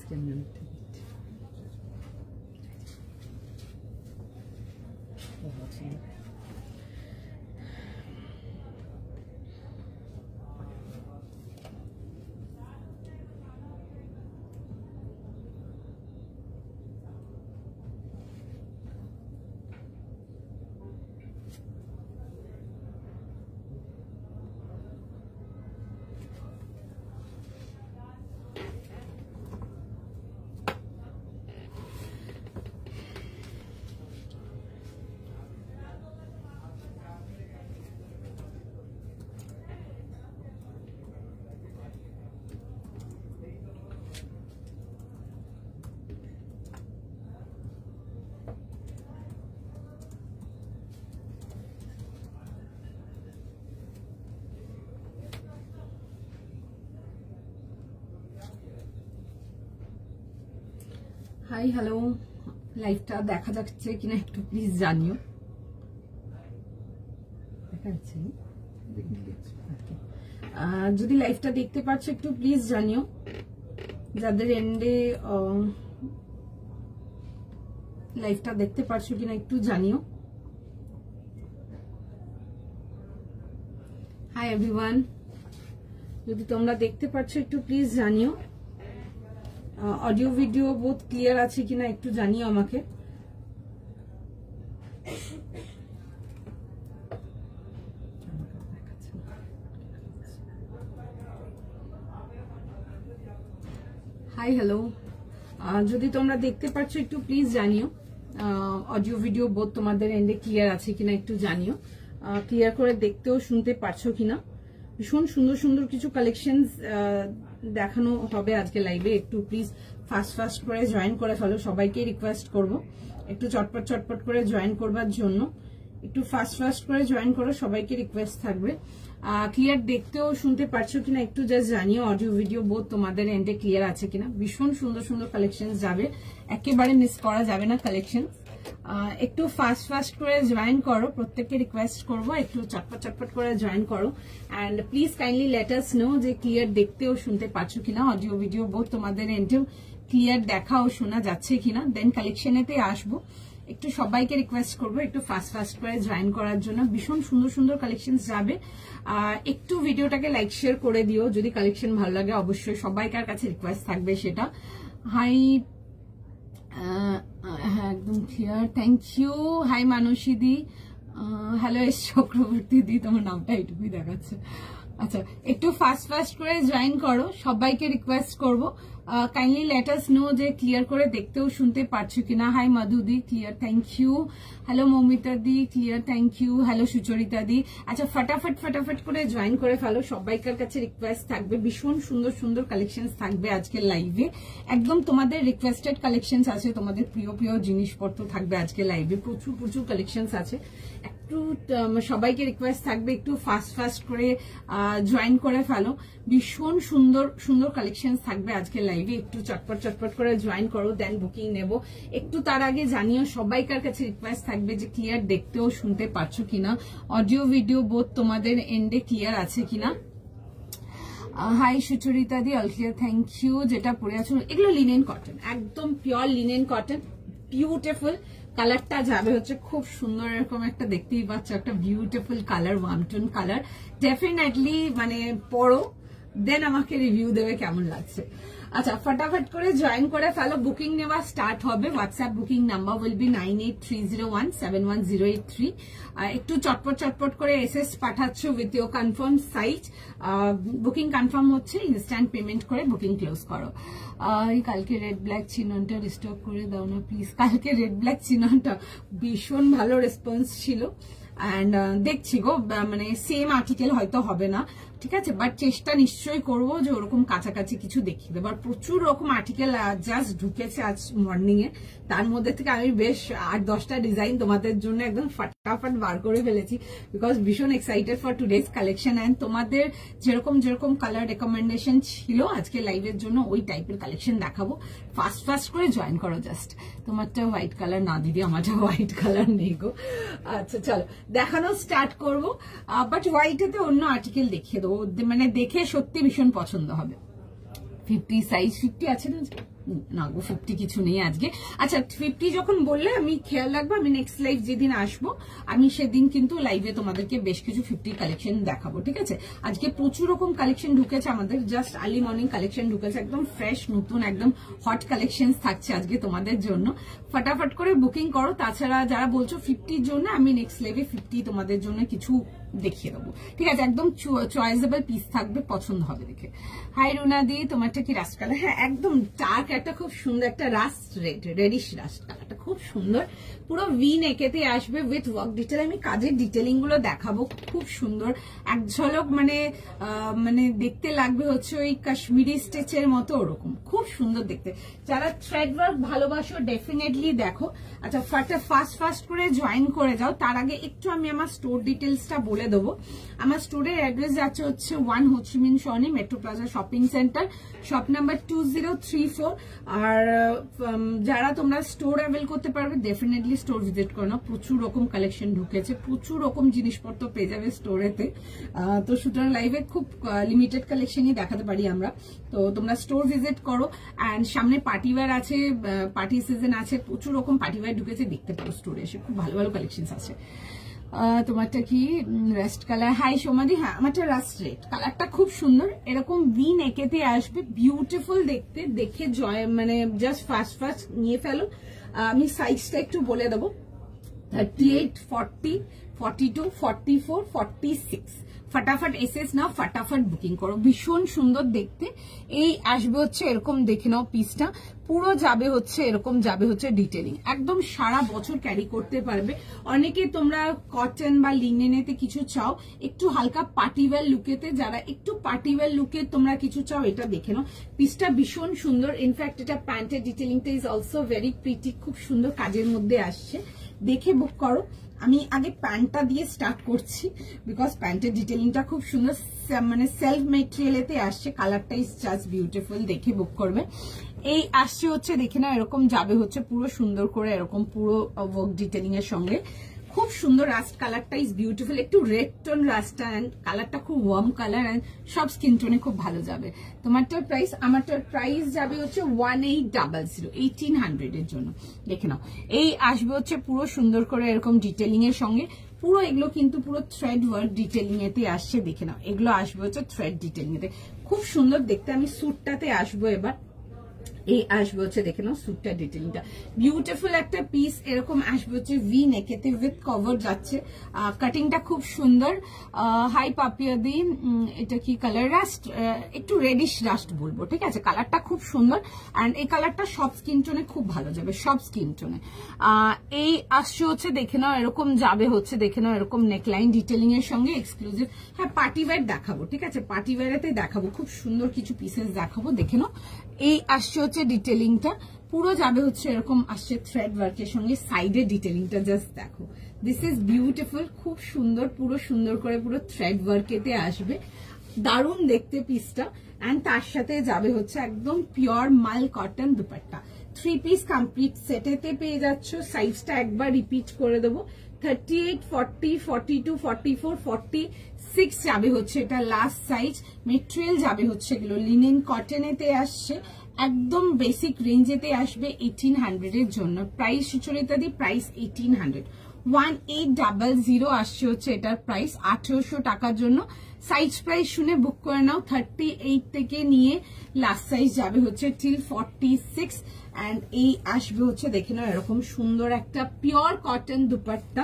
আজকে আমি অনেকটা হাই হ্যালো লাইভটা দেখা যাচ্ছে কিনা একটু প্লিজ জানিও দেখা যাচ্ছে যদি লাইভটা দেখতে পাচ্ছ একটু প্লিজ জানিও যাদের এন্ডে লাইভটা দেখতে পাচ্ছ কিনা একটু জানিও হাই এভরিওয়ান যদি তোমরা দেখতে পাচ্ছ একটু প্লিজ জানিও অডিও ভিডিও বহুত ক্লিয়ার আছে কিনা একটু জানিও আমাকে হাই হ্যালো যদি তোমরা দেখতে পাচ্ছ একটু প্লিজ জানিও অডিও ভিডিও বহুত তোমাদের এন্ডে ক্লিয়ার আছে কিনা একটু জানিও ক্লিয়ার করে দেখতেও শুনতে পারছো কিনা ভীষণ সুন্দর সুন্দর কিছু কালেকশনস দেখানো হবে আজকে লাইভে একটু প্লিজ ফাস্ট করে জয়েন করে ফেলো সবাইকে রিকোয়েস্ট করব একটু চটপট করে জয়েন করবার জন্য একটু ফাস্ট করে জয়েন করো সবাইকে রিকোয়েস্ট থাকবে ক্লিয়ার দেখতেও শুনতে পারছো কিনা একটু জাস্ট জানিও অডিও ভিডিও বোধ তোমাদের এন্ডে ক্লিয়ার আছে কিনা ভীষণ সুন্দর সুন্দর কালেকশন যাবে একেবারে মিস করা যাবে না কালেকশন একটু ফাস্ট করে জয়েন করো প্রত্যেককে রিকোয়েস্ট করব একটু চটপট করে জয়েন করো and please kindly let us know যে ক্লিয়ার দেখতে ও শুনতে পাচ্ছো কিনা অডিও ভিডিও বোধ তোমাদের এন্ডেও ক্লিয়ার দেখা ও শোনা যাচ্ছে কিনা দেন কালেকশনেতে আসবো একটু সবাইকে রিকোয়েস্ট করবো একটু ফাস্ট করে জয়েন করার জন্য ভীষণ সুন্দর সুন্দর কালেকশন যাবে একটু ভিডিওটাকে লাইক শেয়ার করে দিও যদি কালেকশন ভালো লাগে অবশ্যই সবাইকার কাছে রিকোয়েস্ট থাকবে সেটা হাই হ্যাঁ একদম clear thank you hi Manasi দি হ্যালো এস চক্রবর্তী দি তোমার নামটা এইটুকুই দেখাচ্ছে আচ্ছা একটু ফাস্ট করে জয়েন করো সবাইকে রিকোয়েস্ট করবো কাইন্ডলি লেট আস নো যে ক্লিয়ার করে দেখতেও শুনতে পারছো কিনা হাই মধু দি clear thank you hello Moumita দি clear thank you hello Sucharita দি আচ্ছা ফটাফট করে জয়েন করে ফেলো সবাইকার কাছে রিকোয়েস্ট থাকবে ভীষণ সুন্দর সুন্দর কালেকশন থাকবে আজকের লাইভে একদম তোমাদের রিকোয়েস্টেড কালেকশন আছে তোমাদের প্রিয় জিনিসপত্র থাকবে আজকে লাইভে প্রচুর কালেকশন আছে একটু সবাইকে রিকোয়েস্ট থাকবে একটু ফাস্ট করে জয়েন করে ফেলো ভীষণ সুন্দর কালেকশন থাকবে আজকে লাইভে একটু চটপট করে জয়েন করো দেন বুকিং নেব একটু তার আগে জানিও সবাইকার কাছে রিকোয়েস্ট থাকবে যে ক্লিয়ার দেখতেও শুনতে পাচ্ছ কিনা অডিও ভিডিও বোধ তোমাদের এন্ডে ক্লিয়ার আছে কিনা হাই সুচরিতা দি অল ক্লিয়ার থ্যাংক ইউ যেটা পরে আছো এগুলো লিনেন কটন একদম পিওর লিনেন কটন বিউটিফুল কালারটা যাবে হচ্ছে খুব সুন্দর এরকম একটা দেখতেই পাচ্ছ একটা beautiful colour one tone colour definitely মানে পরো দেন আমাকে রিভিউ দেবে কেমন লাগছে আচ্ছা ফটাফট করে জয়েন করে ফেলো বুকিং নেওয়া স্টার্ট হবে WhatsApp booking number will be 9830171083 একটু চটপট করে এসএস পাঠাচ্ছ with your confirm site booking confirm হচ্ছে ইনস্ট্যান্ট পেমেন্ট করে বুকিং ক্লোজ করো কালকে রেড ব্ল্যাক চিননটা রিস্টক করে দাও না প্লিজ কালকে রেড ব্ল্যাক চিননটা ভীষণ ভালো রেসপন্স ছিল এন্ড দেখছি গো মানে সেম আর্টিকেল হয়তো হবে না ঠিক আছে বাট চেষ্টা নিশ্চয়ই করবো যে ওরকম কাছাকাছি কিছু দেখিয়ে দেবো আর প্রচুর রকম আর্টিকেল জাস্ট ঢুকেছে আজ মর্নিং এ তার মধ্যে থেকে আমি বেশ 8-10টা ডিজাইন তোমাদের জন্য একদম ফটাফট বার করে ফেলেছি বিকজ ভীষণ excited for today's collection and তোমাদের যেরকম কালার রেকমেন্ডেশন ছিল আজকে লাইভের জন্য ওই টাইপের কালেকশন দেখাবো ফাস্ট করে জয়েন করো জাস্ট তোমারটা হোয়াইট কালার না দিদি আমারটা হোয়াইট কালার নেই গো আচ্ছা চলো দেখানো স্টার্ট করবো বাট হোয়াইটেতে অন্য আর্টিকেল দেখিয়ে দেবো মানে দেখে সত্যি ভীষণ পছন্দ হবে 50 সাইজ 50 আছে না না গো 50 কিছু নেই আজকে। আচ্ছা 50 যখন বললে আমি খেয়াল রাখবো, আমি নেক্সট লাইভ যেদিন আসবো আমি সেদিন কিন্তু লাইভে তোমাদেরকে বেশ কিছু 50 কালেকশন দেখাবো, ঠিক আছে। আজকে প্রচুর রকম কালেকশন ঢুকেছে আমাদের, জাস্ট আর্লি মর্নিং কালেকশন ঢুকেছে, একদম ফ্রেশ নতুন একদম হট কালেকশন থাকছে আজকে তোমাদের জন্য। ফটাফট করে বুকিং করো। তাছাড়া যারা বলছো 50 জন্য, আমি নেক্সট লাইভে 50 তোমাদের জন্য কিছু দেখিয়ে দেবো, ঠিক আছে। একদম চয়েসেবল পিস থাকবে, পছন্দ হবে দেখে। হাই রুনাদি, তোমারটা কি রাস্ট কালার? হ্যাঁ একদম ডার্ক একটা খুব সুন্দর একটা রাস্ট রেডিশ রাস্ট কালারটা খুব সুন্দর, পুরো ভি নেকেতে আসবে উইথ ওয়ার্ক ডিটেল। আমি কাজের ডিটেলিং গুলো দেখাবো, খুব সুন্দর এক ঝলক, মানে দেখতে লাগবে হচ্ছে ওই কাশ্মীরি স্টিচের মতো, ওরকম খুব সুন্দর দেখতে। যারা থ্রেড ওয়ার্ক ভালোবাসো ডেফিনেটলি দেখো। আচ্ছা ফাস্ট করে জয়েন করে যাও। তার আগে একটু আমি আমার স্টোর ডিটেলসটা বলে দেবো। আমার স্টোরের অ্যাড্রেস যাচ্ছে হচ্ছে 1 Ho Chi Minh Sarani metro plaza shopping center, shop number 2034। আর যারা তোমরা স্টোর অ্যাভেল করতে পারবে ডেফিনেটলি স্টোর ভিজিট করো না, প্রচুর রকম কালেকশন ঢুকেছে, প্রচুর রকম জিনিসপত্র পেয়ে যাবে স্টোরেতে। তো সুতরাং লাইভে খুব লিমিটেড কালেকশনই দেখাতে পারি আমরা, তো তোমরা স্টোর ভিজিট করো। অ্যান্ড সামনে পার্টিওয়্যার আছে, পার্টি সিজন আছে, প্রচুর রকম পার্টিওয়্যার ঢুকেছে, দেখতে পারো স্টোরে এসে, খুব ভালো ভালো কালেকশন আছে। তোমারটা কি রাস্ট কালার? হাই সোমাদি, হ্যাঁ আমারটা রাস্ট রেড কালারটা খুব সুন্দর, এরকম ভি নেকেতে আসবে, বিউটিফুল দেখতে, দেখে মানে জাস্ট ফাস্ট নিয়ে ফেলো। আমি সাইজটা একটু বলে দেবো, 38, 40, 42, 44, 46। ফটাফট এসএস নাও, ফটাফট বুকিং করো, ভীষণ সুন্দর দেখতে। এই আসবে হচ্ছে এরকম, দেখে নাও পিসটা পুরো যাবে হচ্ছে এরকম, যাবে হচ্ছে ডিটেলিং, একদম সারা বছর ক্যারি করতে পারবে। অনেকে তোমরা কটন বা লিনেনেতে কিছু চাও, একটু হালকা পার্টিওয়্যার লুকেতে, যারা একটু পার্টিওয়্যার লুকে তোমরা কিছু চাও, এটা দেখে নাও, পিসটা ভীষণ সুন্দর। ইনফ্যাক্ট এটা প্যান্টের ডিটেলিংটা ইজ অলসো ভেরি প্রিটি, খুব সুন্দর কাজের মধ্যে আসছে, দেখে বুক করো। আমি আগে প্যান্টটা দিয়ে স্টার্ট করছি, বিকজ প্যান্টের ডিটেলিংটা খুব সুন্দর, মানে সেলফ মেটেরিয়ালেতে আসছে, কালারটা ইজ জাস্ট বিউটিফুল, দেখে বুক করবে। এই আসছে হচ্ছে দেখে না এরকম, যাবে হচ্ছে পুরো সুন্দর করে এরকম পুরো ওয়ার্ক ডিটেলিং এর সঙ্গে, খুব সুন্দর। রাস্ট কালারটা ইজ বিউটিফুল, একটু রেড টোন রাস্টটা, অ্যান্ড কালারটা খুব ওয়ার্ম কালার, অ্যান্ড সব স্কিন টোনে খুব ভালো যাবে। তোমারটার প্রাইস, আমারটার প্রাইস যাবে হচ্ছে 1800, 1800 এর জন্য, দেখে নাও। এই আসবে হচ্ছে পুরো সুন্দর করে এরকম ডিটেলিং এর সঙ্গে, পুরো এগুলো কিন্তু পুরো থ্রেড ওয়ার্ক ডিটেলিং এতে আসছে, দেখে নাও। এগুলো আসবে হচ্ছে থ্রেড ডিটেলিং এতে, খুব সুন্দর দেখতে। আমি স্যুটটাতে আসবো এবার, এই আসবে হচ্ছে দেখে নাও স্যুটটা ডিটেলিংটা, বিউটিফুল একটা পিস, এরকম আসবে হচ্ছে ভি নেকেতে উইথ কভার যাচ্ছে, কাটিংটা খুব সুন্দর। হাই পাপিয়াদি, এটা কি কালার? রাস্ট, একটু রেডিশ রাস্ট বলবো, ঠিক আছে, কালারটা খুব সুন্দর, অ্যান্ড এই কালারটা সব স্কিন টোনে খুব ভালো যাবে, সব স্কিন টোনে। এই আসছে হচ্ছে দেখে নাও এরকম, যাবে হচ্ছে দেখে নাও এরকম নেকলাইন ডিটেলিং এর সঙ্গে এক্সক্লুসিভ। হ্যাঁ পার্টিওয়্যার দেখাবো, ঠিক আছে, পার্টিওয়্যারেতে দেখাবো, খুব সুন্দর কিছু পিসেস দেখাবো, দেখে নাও। এই আসছে হচ্ছে ডিটেলিংটা, পুরো যাবে হচ্ছে এরকম, আসছে থ্রেড ওয়ার্কের সঙ্গে, সাইডে ডিটেলিংটা জাস্ট দেখো, দিস ইজ বিউটিফুল, খুব সুন্দর, পুরো সুন্দর করে পুরো থ্রেড ওয়ার্কেতে আসবে, দারুণ দেখতে পিসটা। অ্যান্ড তার সাথে যাবে হচ্ছে একদম পিওর মাল কটন দুপাট্টা, 3 পিস কমপ্লিট সেটেতে পেয়ে যাচ্ছ। সাইজটা একবার রিপিট করে দেবো, 38, 40, 42, 44, 46 যাবে হচ্ছে এটা লাস্ট সাইজ। মেটেরিয়াল যাবে হচ্ছে এগুলো লিনেন কটনেতে আসছে, একদম বেসিক রেঞ্জেতে আসবে 1800 এর জন্য। প্রাইস সুচরিতাদি, প্রাইস 1800, 1800 আসছে হচ্ছে এটার প্রাইস, 1800 টাকার জন্য। সাইজ প্রাইস শুনে বুক করে নাও, 38 থেকে নিয়ে লাস্ট সাইজ যাবে হচ্ছে টিল 46। অ্যান্ড এই আসবে হচ্ছে দেখে নাও এরকম সুন্দর একটা পিওর কটন দুপাট্টা,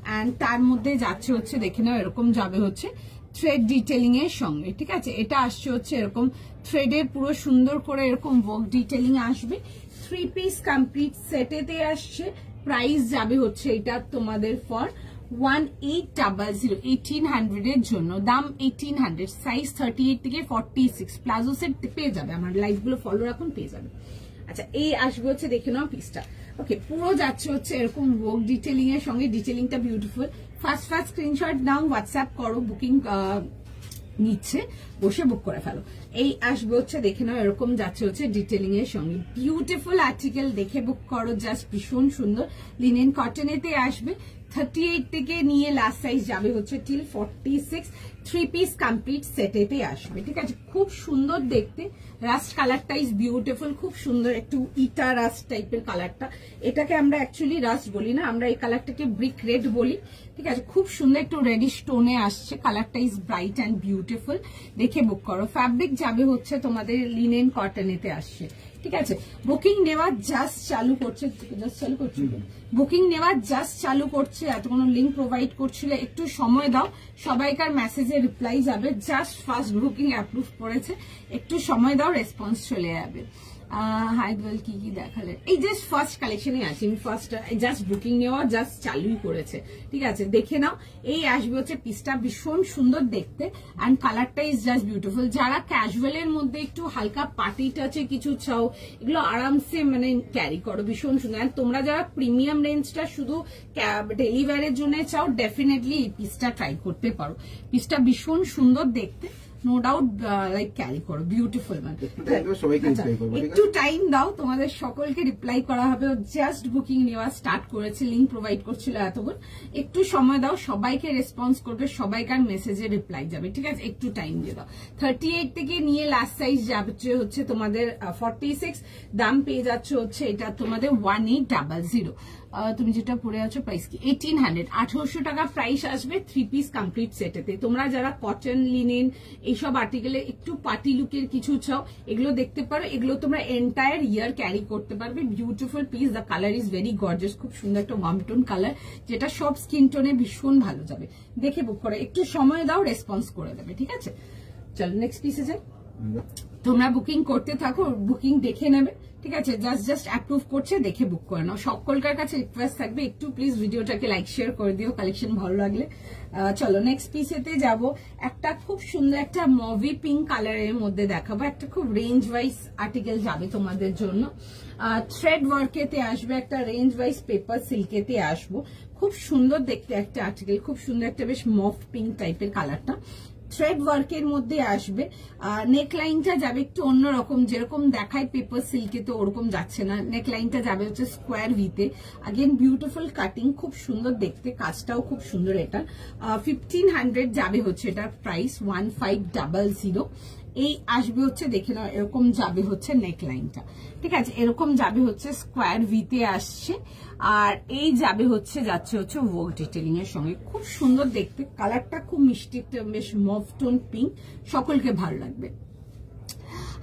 অ্যান্ড তার মধ্যে যাচ্ছে হচ্ছে দেখে নাও এরকম, যাবে হচ্ছে থ্রেড ডিটেলিং এর সঙ্গে, ঠিক আছে। এটা আসছে হচ্ছে এরকম থ্রেডের পুরো সুন্দর করে এরকম ওয়ার্ক ডিটেলিং আসবে, 3 পিস কমপ্লিট সেটেতে আসছে। প্রাইস যাবে হচ্ছে এটা তোমাদের ফর 1800, 1800 এর জন্য, দাম 1800, সাইজ 38 থেকে 46, প্লাজো সেট পেয়ে যাবে, আমার লাইভ গুলো ফলো রাখুন, পেয়ে যাবে। আচ্ছা এই আসবে হচ্ছে দেখে নাও পিসটা, ওকে, পুরো যাচ্ছে হচ্ছে এরকম ওয়ার্ক ডিটেলিং এর সঙ্গে, ডিটেলিংটা বিউটিফুল। ফার্স্ট স্ক্রিনশট নাও, হোয়াটসঅ্যাপ করো, বুকিং নিচ্ছে, বসে বুক করে ফেলো। এই আসবে হচ্ছে দেখে নাও এরকম, যাচ্ছে হচ্ছে ডিটেলিং এর সঙ্গে, বিউটিফুল আর্টিকেল, দেখে বুক করো, জাস্ট ভীষণ সুন্দর। লিনেন কটনেতে আসবে, 38 থেকে নিয়ে লাস্ট সাইজ যাবে হচ্ছে টিল 46 3 পিস কমপ্লিট সেটেতে আসবে, ঠিক আছে। খুব সুন্দর দেখতে, রাস্ট কালারটা ইজ বিউটিফুল, খুব সুন্দর একটু ইটা রাস্ট টাইপের কালারটা। এটাকে আমরা অ্যাকচুয়ালি রাস্ট বলি না, আমরা এই কালারটাকে ব্রিক রেড বলি, ঠিক আছে। খুব সুন্দর একটু রেডিশ টোনে আসছে, কালারটা ইজ ব্রাইট অ্যান্ড বিউটিফুল। দেখে বুক করো। ফ্যাব্রিক যাবে হচ্ছে তোমাদের লিনেন কটনেতে আসছে, ঠিক আছে। বুকিং নেওয়া জাস্ট চালু করছে, বুকিং নেওয়া জাস্ট চালু করছে, এত কোনো লিঙ্ক প্রোভাইড করছিল, একটু সময় দাও, সবাইকার মেসেজে রিপ্লাই যাবে। জাস্ট ফার্স্ট বুকিং অ্যাপ্রুভ করেছে, একটু সময় দাও, রেসপন্স চলে যাবে। হাইডওয়েল কি কি দেখালে, এই জাস্ট ফার্স্ট কালেকশনে আছে, ফার্স্ট জাস্ট বুকিং নেওয়া জাস্ট চালুই করেছে, ঠিক আছে। দেখে নাও, এই আসবে হচ্ছে পিসটা, ভীষণ সুন্দর দেখতে অ্যান্ড কালারটা ইজ জাস্ট বিউটিফুল। যারা ক্যাজুয়ালের মধ্যে একটু হালকা পার্টি টাচে কিছু চাও, এগুলো আরামসে মানে ক্যারি করো, ভীষণ সুন্দর। অ্যান্ড তোমরা যারা প্রিমিয়াম রেঞ্জটা শুধু ডেলিভারির জন্য চাও, ডেফিনেটলি এই পিসটা ট্রাই করতে পারো। পিসটা ভীষণ সুন্দর দেখতে, নো ডাউট, লাইক ক্যারি করো, বিউটিফুল। মানে একটু টাইম দাও, তোমাদের সকলকে রিপ্লাই করা হবে। জাস্ট বুকিং নেওয়া স্টার্ট করেছে, লিঙ্ক প্রোভাইড করছিল এতক্ষণ, একটু সময় দাও, সবাইকে রেসপন্স করবে, সবাইকার মেসেজে রিপ্লাই যাবে, ঠিক আছে। একটু টাইম দিয়ে দাও। 38 থেকে নিয়ে লাস্ট সাইজ যাচ্ছে হচ্ছে তোমাদের 46, দাম পেয়ে যাচ্ছে হচ্ছে এটা তোমাদের 1800। তুমি যেটা পরে আছো প্রাইস কি 1800, 1800 টাকা প্রাইস আসবে 3 পিস কমপ্লিট সেটেতে। তোমরা যারা কটন লিনেন এইসব আর্টিকেলে একটু পার্টি লুকের কিছু চাও, এগুলো দেখতে পারো, এগুলো তোমরা এন্টায়ার ইয়ার ক্যারি করতে পারবে। Beautiful piece, the colour is very gorgeous, খুব সুন্দর একটা ওয়ার্ম টোন কালার, যেটা সব স্কিন টোনে ভীষণ ভালো যাবে। দেখে বুক করো, একটু সময় দাও, রেসপন্স করে দেবে, ঠিক আছে। চলো নেক্সট পিসে যাই। তোমরা বুকিং করতে থাকো, বুকিং দেখে নেবে, ঠিক আছে। জাস্ট অ্যাপ্রুভ করছে, দেখে বুক করে নাও। সকলকার কাছে রিকোয়েস্ট থাকবে, একটু প্লিজ ভিডিওটাকে লাইক শেয়ার করে দিও কালেকশন ভালো লাগলে। চলো নেক্সট পিসেতে যাব। একটা খুব সুন্দর একটা মভি পিঙ্ক কালারের মধ্যে দেখাবো, একটা খুব রেঞ্জ ওয়াইজ আর্টিকেল যাবে তোমাদের জন্য। থ্রেড ওয়ার্কেতে আসবে, একটা রেঞ্জ ওয়াইজ পেপার সিল্কেতে আসবো। খুব সুন্দর দেখতে একটা আর্টিকেল, খুব সুন্দর একটা বেশ মভ পিঙ্ক টাইপের কালারটা, থ্রেড ওয়ার্কের মধ্যে আসবে। নেকলাইনটা যাবে একটু অন্যরকম, যেরকম দেখায় পেপার সিল্কে তো ওরকম যাচ্ছে না। নেকলাইনটা যাবে হচ্ছে স্কোয়ার ভিতে, আগেন বিউটিফুল কাটিং, খুব সুন্দর দেখতে, কাজটাও খুব সুন্দর। এটা 1500 যাবে হচ্ছে এটার প্রাইস, 1500। এই আসবে হচ্ছে, দেখে নাও, এরকম যাবে হচ্ছে নেকলাইনটা, ঠিক আছে। এরকম যাবে হচ্ছে স্কোয়ার ভিতে আসছে, আর এই যাবে হচ্ছে যাচ্ছে হচ্ছে ওয়ার্ক ডিটেলিং এর সঙ্গে, খুব সুন্দর দেখতে, কালারটা খুব মিষ্টি, বেশ মভ টোন পিঙ্ক, সকলকে ভালো লাগবে।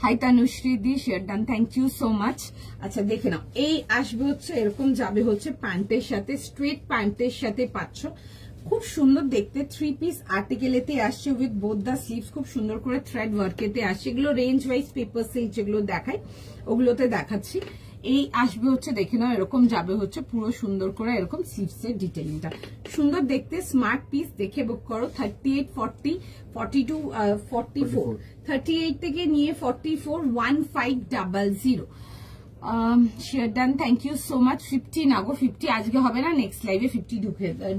হাই তানুশ্রী দি, share done, thank you so much. আচ্ছা দেখে নাও, এই আসবে হচ্ছে এরকম যাবে হচ্ছে প্যান্টের সাথে, স্ট্রেট প্যান্টের সাথে পাচ্ছ, খুব সুন্দর দেখতে। 3 পিস আর্টিকেলেতে আসছে উইথ বোথ দা স্লিভস, খুব সুন্দর করে থ্রেড ওয়ার্কেতে আসছে। এগুলো রেঞ্জ ওয়াইজ পেপার সিল্ক যেগুলো দেখায় ওগুলোতে দেখাচ্ছি। এই আসবে হচ্ছে, দেখে নাও, এরকম যাবে হচ্ছে পুরো সুন্দর করে এরকম স্লিভস এর ডিটেইলিংটা, সুন্দর দেখতে, স্মার্ট পিস। দেখে বুক করো। 38, 40, 42, 44, 38 থেকে নিয়ে 44, 1500। Share done, thank you so much. 50 না গো, 50 আজকে হবে না, নেক্সট লাইভে 50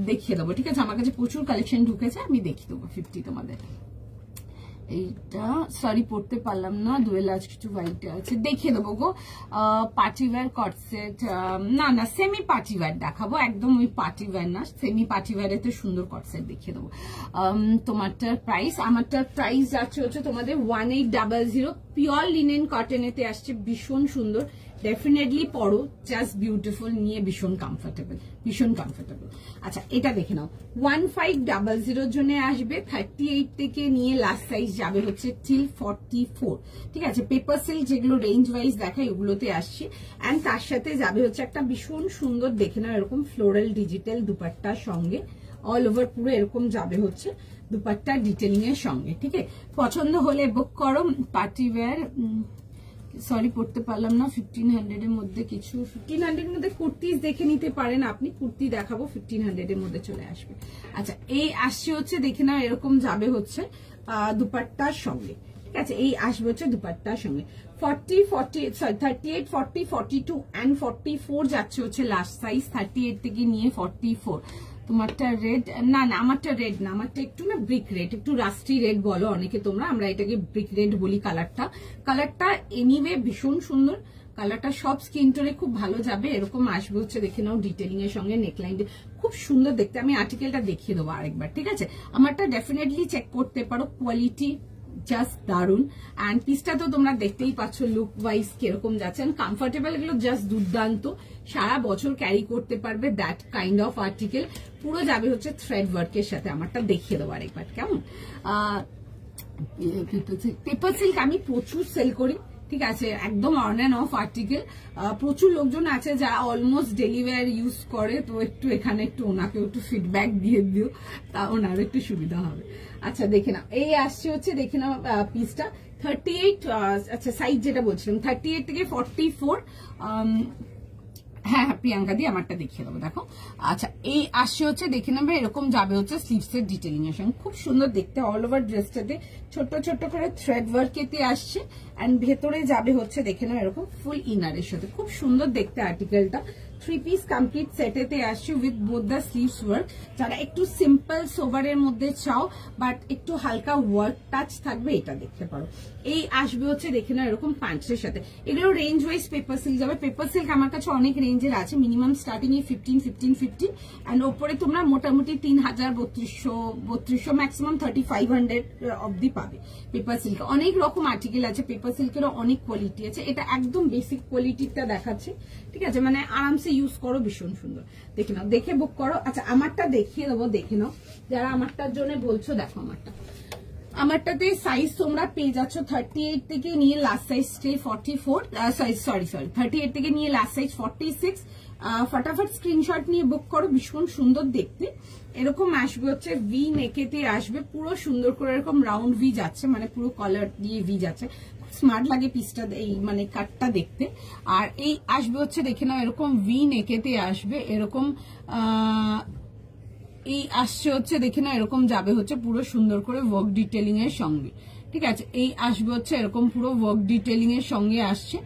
দেখিয়ে দেবো, ঠিক আছে। আমার কাছে প্রচুর কালেকশন ঢুকেছে, আমি দেখিয়ে দেবো 50 তোমাদের। এইটা সরি পড়তে পারলাম না, দুয়েল আজ কিছু হোয়াইট আছে, দেখিয়ে দেবো গো। পার্টিওয়ার কটসেট, না সেমি পার্টিওয়ার দেখাবো, একদম ওই পার্টিওয়ার না, সেমি পার্টিওয়ারেতে সুন্দর কটসেট দেখিয়ে দেবো। তোমারটার প্রাইস, আমারটার প্রাইস যাচ্ছে হচ্ছে তোমাদের 1800, পিওর লিনেন কটনেতে আসছে, ভীষণ সুন্দর, ডেফিনেটলি পরো, জাস্ট বিউটিফুল, নিয়ে ভীষণ কমফোর্টেবল, ভীষণ কমফোর্টেবল। আচ্ছা এটা দেখে নাও, 1500 জন্য আসবে। 38 থেকে নিয়ে লাস্ট সাইজ যাবে হচ্ছে টিল 44, ঠিক আছে। পেপার সিল্ক যেগুলো রেঞ্জ ওয়াইজ দেখায় ওগুলোতে আসছে, অ্যান্ড তার সাথে যাবে হচ্ছে একটা ভীষণ সুন্দর, দেখে নাও, এরকম ফ্লোরাল ডিজিটাল দুপাট্টার সঙ্গে, অল ওভার পুরো এরকম যাবে হচ্ছে দুপাট্টা ডিটেলিং এর সঙ্গে, ঠিক আছে। পছন্দ হলে বুক করো। পার্টিওয়ার, সরি পড়তে পারলাম না, 1500 এর মধ্যে কিছু, 1500 এর মধ্যে কুর্তিজ দেখে নিতে পারেন আপনি, কুর্তি দেখাবো, 1500 এর মধ্যে চলে আসবে। আচ্ছা এই আসছে হচ্ছে, দেখে নাও, এরকম যাবে হচ্ছে দুপাট্টার সঙ্গে, ঠিক আছে। এই আসবে হচ্ছে দুপাট্টার সঙ্গে। 38, 40, 42 অ্যান্ড 44 যাচ্ছে হচ্ছে লাস্ট সাইজ, 38 থেকে নিয়ে 44। তোমারটা রেড, না আমারটা রেড না, আমারটা একটু না ব্রিক রেড, একটু রাস্টি রেড বলো অনেকে তোমরা, আমরা এটাকে ব্রিক রেড বলি। কালারটা এনিওয়ে ভীষণ সুন্দর, কালারটা সব স্কিন টোনে খুব ভালো যাবে। এরকম আসবে হচ্ছে, দেখে নাও ডিটেলিং এর সঙ্গে নেকলাইন খুব সুন্দর দেখতে। আমি আর্টিকেলটা দেখিয়ে দেবো আরেকবার, ঠিক আছে? আমারটা ডেফিনেটলি চেক করতে পারো, কোয়ালিটি জাস্ট দারুন। অ্যান্ড পিসটা তো তোমরা দেখতেই পাচ্ছ লুক ওয়াইজ কিরকম যাচ্ছে, কমফোর্টেবল, এগুলো জাস্ট দুর্দান্ত, সারা বছর ক্যারি করতে পারবে, দ্যাট কাইন্ড অফ আর্টিকেল। পুরো যাবে হচ্ছে থ্রেড ওয়ার্কের সাথে। আমারটা দেখিয়ে দেবো আরেকবার, কেমন? পেপার সিল্ক আমি প্রচুর সেল করি, ঠিক আছে? একদম অন অ্যান্ড অফ আর্টিকেল। প্রচুর লোকজন আছে যারা অলমোস্ট ডেলি ওয়্যার ইউজ করে, তো একটু এখানে একটু ওনাকে একটু ফিডব্যাক দিয়ে দিও, তা ওনার একটু সুবিধা হবে। আচ্ছা দেখে নাও, এই আসছে হচ্ছে, দেখে নাও পিসটা 38, আচ্ছা সাইজ যেটা বলছিলাম 38 থেকে 44। হ্যাঁ প্রিয়াঙ্কা দি আমারটা দেখিয়ে দেবো, দেখো। আচ্ছা এই আসছে হচ্ছে, দেখে নেবে এরকম যাবে হচ্ছে স্লিভস এর ডিটেলিং এর সঙ্গে, খুব সুন্দর দেখতে। অল ওভার ড্রেসটাতে ছোট ছোট করে থ্রেড ওয়ার্কেতে আসছে, এন্ড ভেতরে যাবে হচ্ছে, দেখে নাও এরকম ফুল ইনারের সাথে, খুব সুন্দর দেখতে আর্টিকেলটা। 3 পিস কমপ্লিট সেটেতে আসছে with both the sleeves work. যারা একটু সিম্পল সোভারের মধ্যে চাও বাট একটু হালকা ওয়ার্ক টাচ থাকবে, এটা দেখতে পারো। এই আসবে হচ্ছে, দেখে নাও এরকম প্যান্টসের সাথে। এগুলো রেঞ্জ ওয়াইজ পেপার সিল্ক যাবে। পেপার সিল্ক আমার কাছে অনেক রেঞ্জের আছে, মিনিমাম স্টার্টিং এ 15 এন্ড ওপরে তোমরা মোটামুটি 3000, 3200 ম্যাক্সিমাম 3500 অব্দি পাবে। পেপার সিল্ক অনেক রকম আর্টিকেল আছে, পেপার সিল্কেরও অনেক কোয়ালিটি আছে। এটা একদম বেসিক কোয়ালিটিটা দেখাচ্ছে, ঠিক আছে? মানে আরামসে ইউজ করো, ভীষণ সুন্দর। দেখে নাও, দেখে বুক করো। আচ্ছা আমারটা দেখিয়ে দেবো, দেখে নাও যারা আমারটার জন্য বলছো। দেখো আমারটাতে সাইজ তোমরা পেয়ে যাচ্ছ 38 থেকে নিয়ে লাস্ট সাইজ 44, সরি 38 থেকে নিয়ে লাস্ট সাইজ 46। ফটাফট স্ক্রিনশট নিয়ে বুক করো, ভীষণ সুন্দর দেখতে। এরকম আসবে হচ্ছে ভি নেকেতে আসবে, পুরো সুন্দর করে এরকম রাউন্ড ভি যাচ্ছে, মানে পুরো কলার দিয়ে ভি যাচ্ছে, স্মার্ট লাগে পিসটা, এই মানে কাটটা দেখতে। আর এই আসবে হচ্ছে, দেখে নাও এরকম ভি নেকেতে আসবে, এরকম এই আসছে হচ্ছে, দেখে নাও এরকম যাবে হচ্ছে পুরো সুন্দর করে ওয়ার্ক ডিটেলিং এর সঙ্গে, ঠিক আছে? এই আসবে হচ্ছে এরকম পুরো ওয়ার্ক ডিটেলিং এর সঙ্গে আসছে।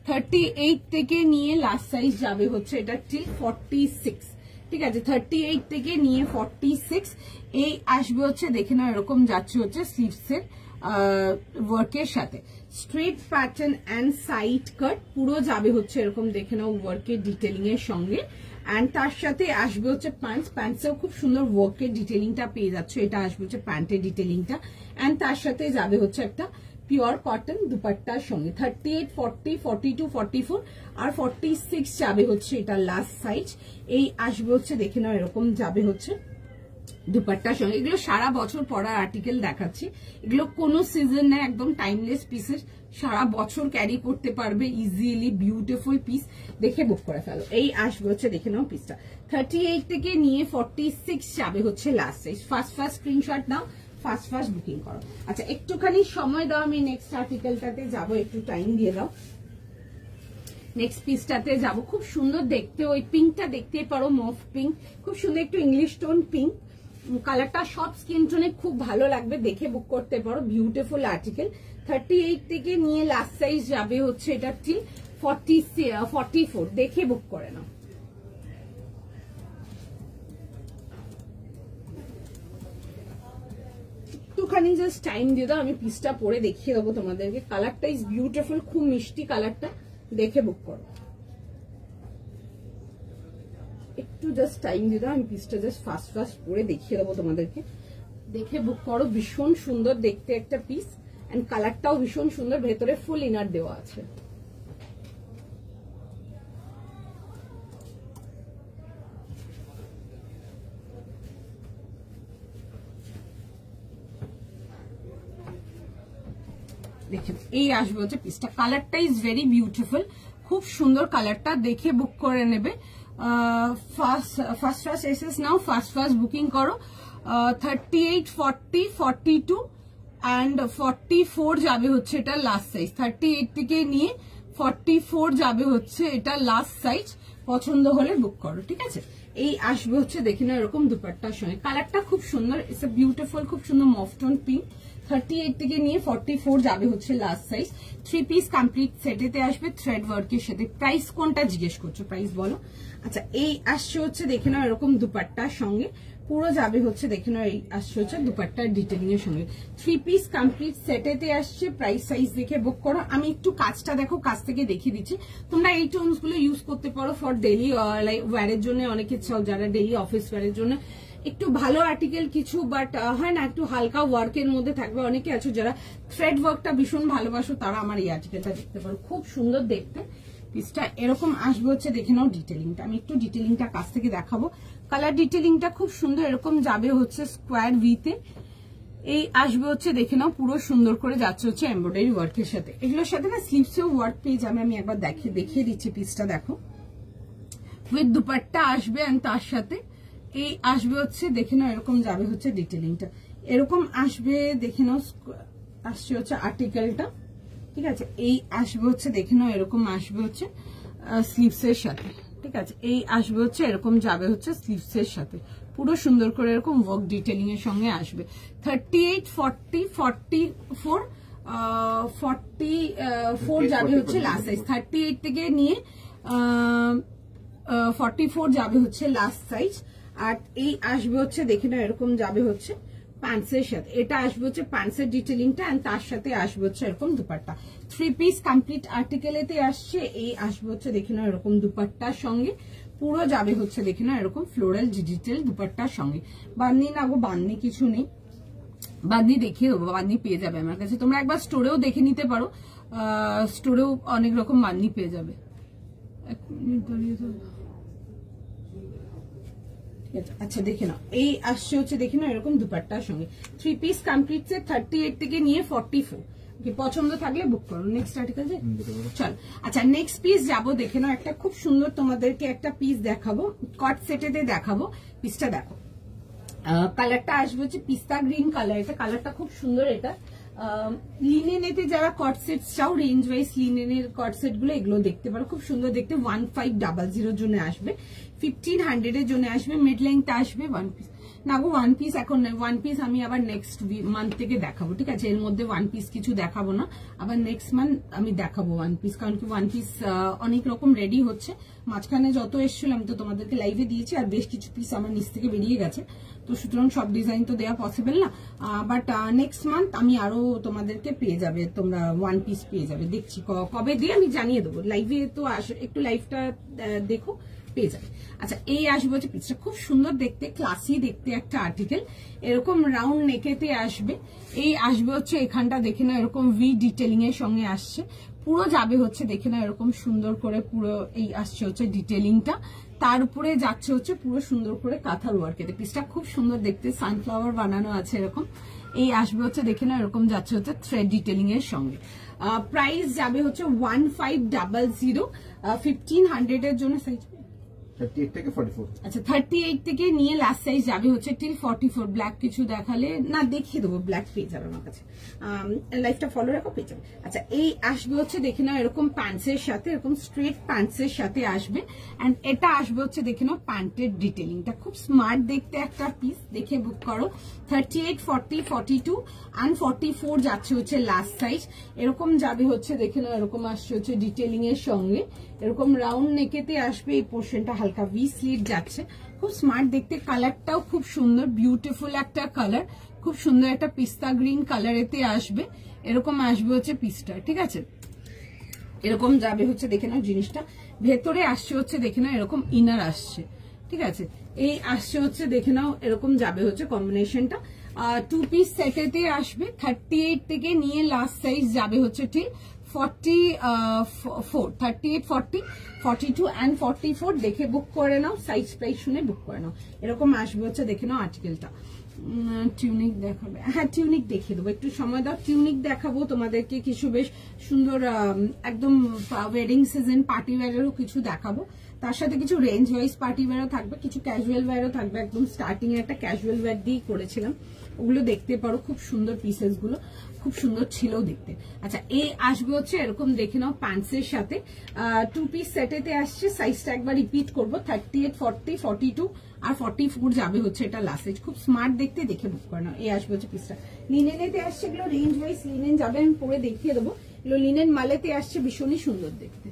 38 থেকে নিয়ে লাস্ট সাইজ যাবে হচ্ছে এটা টিল 46, ঠিক আছে? 38 থেকে নিয়ে 46 এই আসবে হচ্ছে, দেখে নাও এরকম যাচ্ছে হচ্ছে স্লিভস এর ওয়ার্কের সাথে। Straight pattern and side cut পুরো যাবে হচ্ছে এরকম, দেখে নাও ওয়ার্কের ডিটেলিং এর সঙ্গে। এন্ড তার সাথে আসবে হচ্ছে প্যান্টসেও খুব সুন্দর ওয়ার্কের ডিটেলিংটা পেয়ে যাচ্ছে। এটা আসবে হচ্ছে প্যান্টের ডিটেলিংটা, এন্ড তার সাথে যাবে হচ্ছে একটা পিওর কটন দুপাট্টার সঙ্গে। 38, 40, 42, 44 আর 46 যাবে হচ্ছে এটা লাস্ট সাইজ। এই আসবে হচ্ছে, দেখে নাও এরকম যাবে হচ্ছে দুপাট্টার সঙ্গে। এগুলো সারা বছর পরার আর্টিকেল দেখাচ্ছি, এগুলো কোনো সিজন নেই, একদম টাইমলেস পিসেস, সারা বছর ক্যারি করতে পারবে ইজিলি, বিউটিফুল পিস। দেখে বুক করে ফেলো। এই আসবে হচ্ছে, দেখে নাও পিসটা 38 থেকে নিয়ে 46 যাবে হচ্ছে লাস্ট সাইজ। ফার্স্ট স্ক্রিনশট নাও, ফার্স্ট বুকিং করো। আচ্ছা একটুখানি সময় দাও, আমি নেক্সট আর্টিকেলটাতে যাবো, একটু টাইম দিয়ে দাও। নেক্সট পিসটাতে যাবো, খুব সুন্দর দেখতে, ওই পিঙ্কটা দেখতে পারো, মফ পিঙ্ক, খুব সুন্দর একটু ইংলিশ টোন পিঙ্ক কালারটা, সব স্কিন টোনে খুব ভালো লাগবে, দেখে বুক করতে পারো, বিউটিফুল আর্টিকেল। 38 থেকে নিয়ে লাস্ট সাইজ যাবে হচ্ছে এটা ঠিক 44, দেখে বুক করে নাও। একটুখানি জাস্ট টাইম দিয়ে দাও, আমি পিসটা পরে দেখিয়ে দেবো তোমাদেরকে। কালারটা ইজ বিউটিফুল, খুব মিষ্টি কালারটা, দেখে বুক করো। একটু জাস্ট টাইম দিয়ে দাও, আমি পিসটা জাস্ট ফার্স্ট পরে দেখিয়ে দেবো তোমাদেরকে, দেখে বুক করো। ভীষণ সুন্দর দেখতে একটা পিস, এন্ড কালারটাও ভীষণ সুন্দর, ভেতরে ফুল ইনার দেওয়া আছে। দেখুন এই আসবে হচ্ছে পিসটা, কালারটা ইজ ভেরি বিউটিফুল, খুব সুন্দর কালারটা, দেখে বুক করে নেবে। ফার্স্ট এসেস নাও, ফার্স্ট বুকিং করো। 38, 40, 42 অ্যান্ড 44 যাবে হচ্ছে এটা লাস্ট সাইজ। 38 থেকে নিয়ে 44 যাবে হচ্ছে এটা লাস্ট সাইজ। পছন্দ হলে বুক করো, ঠিক আছে? এই আসবে হচ্ছে, দেখে না এরকম দুপাট্টার সঙ্গে, কালারটা খুব সুন্দর, ইটস এ বিউটিফুল, খুব সুন্দর মফটন পিঙ্ক। 38 থেকে নিয়ে 44 যাবে হচ্ছে লাস্ট সাইজ। 3 পিস কমপ্লিট সেটেতে আসবে থ্রেড ওয়ার্কের সাথে। প্রাইস কোনটা জিজ্ঞেস করছো, প্রাইস বলো। আচ্ছা এই আসছে হচ্ছে, দেখে নাও এরকম দুপাট্টার সঙ্গে, পুরো যাবে হচ্ছে দেখে নাও এই আসছে হচ্ছে দুপাট্টার ডিটেলিং এর সঙ্গে। 3 পিস কমপ্লিট সেটেতে আসছে। প্রাইস সাইজ দেখে বুক করো। আমি একটু কাজটা দেখো, কাজ থেকে দেখিয়ে দিচ্ছি। তোমরা এই টোনস গুলো ইউজ করতে পারো ফর ডেইলি ওয়্যারের জন্য, অনেকে চাও যারা ডেইলি অফিস ওয়্যারের জন্য একটু ভালো আর্টিকেল কিছু, বাট হয় না একটু হালকা ওয়ার্কের মধ্যে থাকবে। অনেকে আছো যারা থ্রেড ওয়ার্কটা ভীষণ ভালোবাসো, তারা আমার এই আর্টিকেলটা দেখতে পারো, খুব সুন্দর দেখতে। পিসটা এরকম আসবে হচ্ছে দেখে নাও ডিটেলিংটা। আমি একটু ডিটেলিংটা কাছ থেকে দেখাবো। কালার ডিটেলিংটা খুব সুন্দর, এরকম যাবে হচ্ছে স্কোয়ার ভিতে। এই আসবে হচ্ছে দেখে নাও পুরো সুন্দর করে যাচ্ছে হচ্ছে এমব্রয়ডারি ওয়ার্কের সাথে। এগুলোর সাথে না স্লিভসেও ওয়ার্ক পেয়ে যাবে। আমি একবার দেখিয়ে দিচ্ছি পিসটা দেখো। উইথ দুপাট্টা আসবে এন্ড তার সাথে এই আসবে হচ্ছে দেখে নাও এরকম যাবে হচ্ছে ডিটেলিংটা। এরকম আসবে দেখে নাও, আসছে হচ্ছে আর্টিকেলটা, ঠিক আছে। এই আসবে হচ্ছে দেখে নাও এরকম আসবে হচ্ছে স্লিভসের সাথে, ঠিক আছে। এই আসবে হচ্ছে এরকম যাবে হচ্ছে স্লিভসের সাথে, পুরো সুন্দর করে এরকম ওয়ার্ক ডিটেলিং এর সঙ্গে আসবে। 38, 40, 44, 44 যাবে হচ্ছে লাস্ট সাইজ। 38 থেকে নিয়ে 44 যাবে হচ্ছে লাস্ট সাইজ। আর এই আসবে হচ্ছে দেখে নাও এরকম যাবে হচ্ছে প্যান্টসের সাথে। এটা আসবে হচ্ছে প্যান্টসের ডিটেলিংটা এন্ড তার সাথে আসবে হচ্ছে এরকম দুপাট্টা। 3 পিস কমপ্লিট আর্টিকেলেতে আসছে। এই আসবে হচ্ছে দেখে নাও এরকম দুপাট্টার সঙ্গে, পুরো যাবে হচ্ছে দেখে নাও এরকম ফ্লোরাল ডিজিটাল দুপাট্টার সঙ্গে। বান্নি না গো, বান্নি কিছু নেই, বান্নি দেখিয়ে দেবো, বান্নি পেয়ে যাবে আমার কাছে। তোমরা একবার স্টোরেও দেখে নিতে পারো, স্টোরেও অনেক রকম বান্নি পেয়ে যাবে। এক মিনিট দাঁড়িয়ে যাবে। আচ্ছা দেখে নাও এই আসছে হচ্ছে দেখে নাও এরকম দুপাট্টার সঙ্গে। 3 পিস কমপ্লিট সেট 38 থেকে নিয়ে 44। পছন্দ থাকলে বুক করো। নেক্সট আর্টিকেল যে চল। আচ্ছা নেক্সট পিস যাবো, দেখে নাও একটা খুব সুন্দর তোমাদেরকে একটা পিস দেখাবো, কট সেটেতে দেখাবো। পিসটা দেখো, কালারটা আসবে হচ্ছে পিস্তা গ্রিন কালার। এটা কালারটা খুব সুন্দর। এটা লিনেনেতে যারা কট সেট চাও, রেঞ্জ ওয়াইজ লিনেনের কট সেট গুলো এগুলো দেখতে পারো, খুব সুন্দর দেখতে। 1500 জন্য আসবে, 1500 এর জন্য আসবে। মিড লেন্থ আসবে 1 পিস না গো, 1 পিস এখন নয়, 1 পিস আমি আবার নেক্সট মান্থ থেকে দেখাবো, ঠিক আছে। এর মধ্যে 1 পিস কিছু দেখাবো না, আবার নেক্সট মান্থ আমি দেখাবো 1 পিস। কারণ কি 1 পিস অনেক রকম রেডি হচ্ছে। মাঝখানে যত এসেছিল আমি তো তোমাদেরকে লাইভে দিয়েছি, আর বেশ কিছু পিস আমার নিচ থেকে বেরিয়ে গেছে, তো সুতরাং সব ডিজাইন তো দেওয়া পসিবল না। বাট নেক্সট মান্থ আমি আরো তোমাদেরকে পেয়ে যাবে, তোমরা 1 পিস পেয়ে যাবে। দেখছি কবে দিয়ে আমি জানিয়ে দেবো। লাইভে তো একটু লাইভটা দেখো, পেয়ে যাবে। আচ্ছা এই আসবে হচ্ছে পিসটা খুব সুন্দর দেখতে, ক্লাসি দেখতে একটা আর্টিকেল। এরকম রাউন্ড নেকেতে আসবে। এই আসবে হচ্ছে এখানটা দেখে না এরকম ভি ডিটেলিং এর সঙ্গে আসছে। পুরো যাবে হচ্ছে দেখে না এরকম সুন্দর করে পুরো এই আসছে হচ্ছে ডিটেলিংটা, তার উপরে যাচ্ছে হচ্ছে পুরো সুন্দর করে কাঁথার ওয়ার্কেতে। পিসটা খুব সুন্দর দেখতে, সানফ্লাওয়ার বানানো আছে এরকম। এই আসবে হচ্ছে দেখে না এরকম যাচ্ছে হচ্ছে থ্রেড ডিটেলিং এর সঙ্গে। প্রাইস যাবে হচ্ছে 1500, 1500 এর জন্য সাইজ 38 থেকে 44। আচ্ছা 38 থেকে নিয়ে লাস্ট সাইজ যাবে হচ্ছে টিল 44। ব্ল্যাক কিছু দেখালে না দেখিয়ে দেবো, ব্ল্যাক পেয়ে যাবে আমার কাছে। লাইফটা ফলো রাখো, পেয়ে যাবে। আচ্ছা এই আসবে হচ্ছে দেখে নাও এরকম প্যান্টসের সাথে, এরকম স্ট্রেট প্যান্টসের সাথে আসবে। এন্ড এটা আসবে হচ্ছে দেখে নাও প্যান্টের ডিটেলিংটা, খুব স্মার্ট দেখতে একটা পিস, দেখে বুক করো। 38, 40, 42 and 44 যাচ্ছে হচ্ছে লাস্ট সাইজ। এরকম যাবে হচ্ছে দেখে নাও এরকম আসছে হচ্ছে ডিটেলিং এর সঙ্গে। এরকম রাউন্ড নেকেতে আসবে, এই পোর্শনটা হালকা ভি স্লিট যাচ্ছে, খুব স্মার্ট দেখতে। কালারটাও খুব সুন্দর, বিউটিফুল একটা কালার, খুব সুন্দর একটা পিস্তা গ্রিন কালারেতে আসবে। এরকম আসবে হচ্ছে পিসটা, ঠিক আছে। এরকম যাবে হচ্ছে দেখে নাও জিনিসটা। ভেতরে আসছে হচ্ছে দেখে নাও এরকম ইনার আসছে, ঠিক আছে। এই আসছে হচ্ছে দেখে নাও এরকম যাবে হচ্ছে কম্বিনেশনটা। 2 পিস সেটেতে আসবে। 38 থেকে নিয়ে লাস্ট সাইজ যাবে হচ্ছে ঠিক 44, 38, 40, 42 and 44 দেখে বুক করে নাও, সাইজ প্রাইস শুনে বুক করে নাও। এরকম আসবে হচ্ছে দেখে নাও আর্টিকেলটা। টিউনিক দেখাবে, হ্যাঁ টিউনিক দেখিয়ে দেবো, একটু সময় দাও। টিউনিক দেখাবো তোমাদেরকে কিছু বেশ সুন্দর, একদম ওয়েডিং সিজন পার্টি ওয়্যারেরও কিছু দেখাবো। তার সাথে কিছু রেঞ্জ ওয়াইজ পার্টি ওয়্যারও থাকবে, কিছু ক্যাজুয়াল ওয়্যারও থাকবে। একদম স্টার্টিং এ একটা ক্যাজুয়াল ওয়্যার দিয়েই করেছিলাম, ওগুলো দেখতে পারো। খুব সুন্দর পিসেস গুলো, খুব সুন্দর ছিল দেখতে। আচ্ছা এই আসবে হচ্ছে এরকম দেখে নাও প্যান্টসের সাথে। 2 পিস সেটেতে আসছে। সাইজটা একবার রিপিট করবো, 38, 40, 42 আর 44 যাবে হচ্ছে এটা লাস্ট সাইজ। খুব স্মার্ট দেখতে, দেখে বুক করে নাও। এই আসবে হচ্ছে পিসটা। লিনেনেতে আসছে, এগুলো রেঞ্জ ওয়াইজ লিনেন যাবে, আমি পরে দেখিয়ে দেবো। এগুলো লিনেন মালেতে আসছে, ভীষণই সুন্দর দেখতে।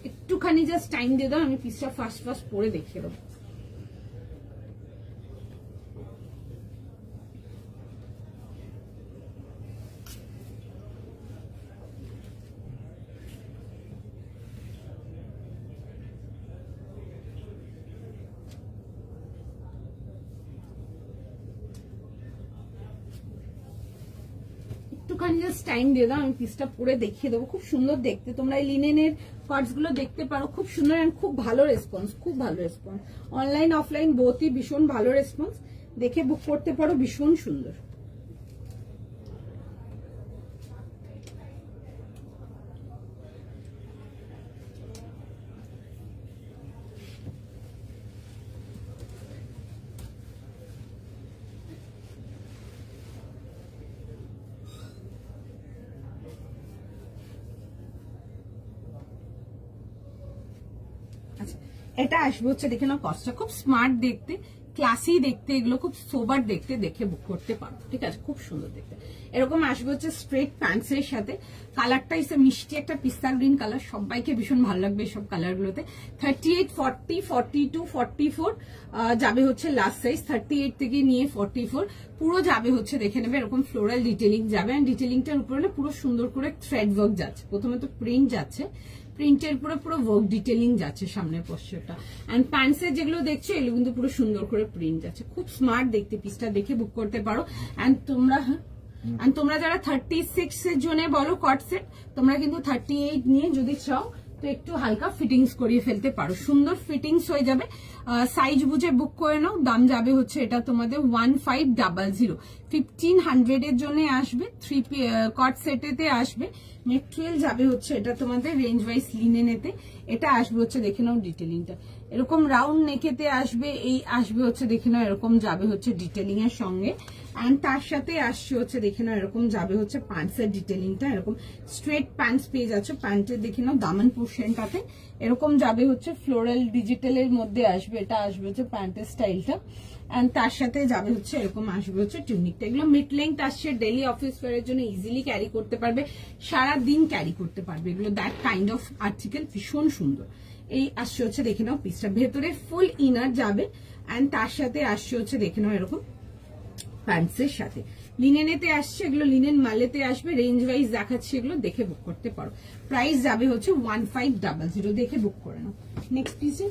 একটুখানি জাস্ট টাইম দিয়ে দাও, আমি পিসটা ফার্স্ট পরে দেখিয়ে দেবো। একটুখানি জাস্ট টাইম দিয়ে দাও, আমি পিসটা পরে দেখিয়ে দেবো। খুব সুন্দর দেখতে, তোমরা এই লিনেনের কার্ডস গুলো দেখতে পারো, খুব সুন্দর এন্ড খুব ভালো রেসপন্স, খুব ভালো রেসপন্স। অনলাইন অফলাইন বোথই ভীষণ ভালো রেসপন্স, দেখে বুক করতে পারো, ভীষণ সুন্দর। এটা আসবে হচ্ছে দেখে নাও কস্টটা, খুব স্মার্ট দেখতে, ক্লাসি দেখতে, এগুলো খুব সোবার দেখতে, দেখে বুক করতে পারো। ঠিক আছে, খুব সুন্দর দেখতে। এরকম আসবে হচ্ছে স্ট্রেট প্যান্টস এর সাথে। কালারটা ইসে মিষ্টি একটা পিস্তা গ্রিন কালার, সবাইকে ভীষণ ভালো লাগবে এইসব কালার গুলোতে। 38, 40, 42, 44 যাবে হচ্ছে লাস্ট সাইজ। 38 থেকে নিয়ে 44 পুরো যাবে হচ্ছে দেখে নেবে, এরকম ফ্লোরাল ডিটেলিং যাবে। এন্ড ডিটেলিংটার উপরে পুরো সুন্দর করে থ্রেড ওয়ার্ক যাচ্ছে। প্রথমে তো প্রিন্ট যাচ্ছে, প্রিন্টের পুরো পুরো ওয়ার্ক ডিটেলিং যাচ্ছে সামনের পোস্টারটা। এন্ড প্যান্টস এর যেগুলো দেখছো এগুলো কিন্তু পুরো সুন্দর করে প্রিন্ট যাচ্ছে, খুব স্মার্ট দেখতে। পিসটা দেখে বুক করতে পারো। এন্ড তোমরা যারা 36 এর জন্য বলো কট সেট, তোমরা কিন্তু 38 নিয়ে যদি চাও তো একটু হালকা ফিটিংস করিয়ে ফেলতে পারো, সুন্দর ফিটিংস হয়ে যাবে। সাইজ বুঝে বুক করে নাও। দাম যাবে হচ্ছে এটা তোমাদের 1500, 1500 এর জন্য আসবে। 3 কট সেটেতে আসবে। মেটেরিয়াল যাবে হচ্ছে এটা তোমাদের রেঞ্জ ওয়াইজ লিনেনেতে। এটা আসবে হচ্ছে দেখে নাও ডিটেলিংটা, এরকম রাউন্ড নেকেতে আসবে। এই আসবে হচ্ছে দেখে নাও এরকম যাবে হচ্ছে ডিটেলিং এর সঙ্গে। এন্ড তার সাথে আসছে হচ্ছে দেখে নাও এরকম যাবে হচ্ছে প্যান্টসের ডিটেলিংটা, এরকম স্ট্রেট প্যান্টস পেয়ে যাচ্ছ। প্যান্টের দেখে নাও দামান পোর্শনটাতে এরকম যাবে হচ্ছে ফ্লোরাল ডিজিটালের মধ্যে আসবে। এটা আসবে হচ্ছে প্যান্টের স্টাইলটা। এন্ড তার সাথে যাবে হচ্ছে এরকম আসবে হচ্ছে টিউনিকটা। এগুলো মিড লেন্থ আসছে, ডেইলি অফিস ওয়্যারের জন্য ইজিলি ক্যারি করতে পারবে, সারা দিন ক্যারি করতে পারবে এগুলো। দ্যাট কাইন্ড অফ আর্টিকেল, ভীষণ সুন্দর। এই আসছে হচ্ছে দেখে নাও পিসটা, ভেতরে ফুল ইনার যাবে। এন্ড তার সাথে আসছে হচ্ছে দেখে নাও এরকম প্যান্টসের সাথে। লিনেনেতে আসছে, এগুলো লিনেন মালেতে আসবে। রেঞ্জ ওয়াইজ দেখাচ্ছি, এগুলো দেখে বুক করতে পারো। প্রাইস যাবে হচ্ছে 1500, দেখে বুক করে নাও। নেক্সট পিসে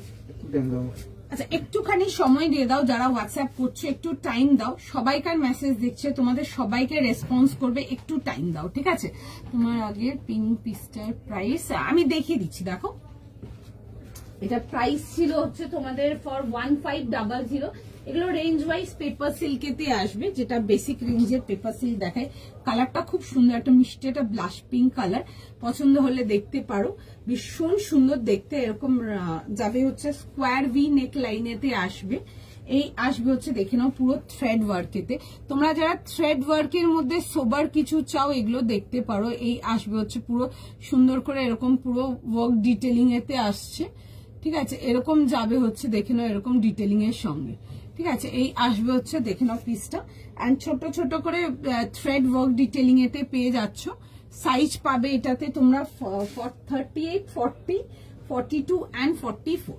আচ্ছা একটুখানি সময় দিয়ে দাও, যারা হোয়াটসঅ্যাপ করছো একটু টাইম দাও। সবাইকার মেসেজ দিচ্ছে, তোমাদের সবাইকে রেসপন্স করবে, একটু টাইম দাও। ঠিক আছে, তোমার আগের পিঙ্ক পিসটার প্রাইস আমি দেখিয়ে দিচ্ছি। দেখো এটা প্রাইস ছিল হচ্ছে তোমাদের ফর 1500। এগুলো রেঞ্জ ওয়াইজ পেপার সিল্কেতে আসবে, যেটা বেসিক রেঞ্জের পেপার সিল্ক দেখায়। কালারটা খুব সুন্দর, একটা মিষ্টি একটা ব্লাশ পিঙ্ক কালার। পছন্দ হলে দেখতে পারো, ভীষণ সুন্দর দেখতে। এরকম যাবে হচ্ছে স্কোয়ার ভি নেক লাইনেতে আসবে। এই আসবে হচ্ছে দেখে নাও পুরো থ্রেড ওয়ার্কেতে। তোমরা যারা থ্রেড ওয়ার্কের মধ্যে সোবার কিছু চাও এগুলো দেখতে পারো। এই আসবে হচ্ছে পুরো সুন্দর করে এরকম পুরো ওয়ার্ক ডিটেলিং এতে আসছে। ঠিক আছে, এরকম যাবে হচ্ছে দেখে নাও এরকম ডিটেলিং এর সঙ্গে। ঠিক আছে, এই আসবে হচ্ছে দেখে নাও পিসটা। এন্ড ছোট ছোট করে থ্রেড ওয়ার্ক ডিটেলিং এতে পেয়ে যাচ্ছ। সাইজ পাবে এটাতে তোমরা 38, 40, 42 এন্ড 44।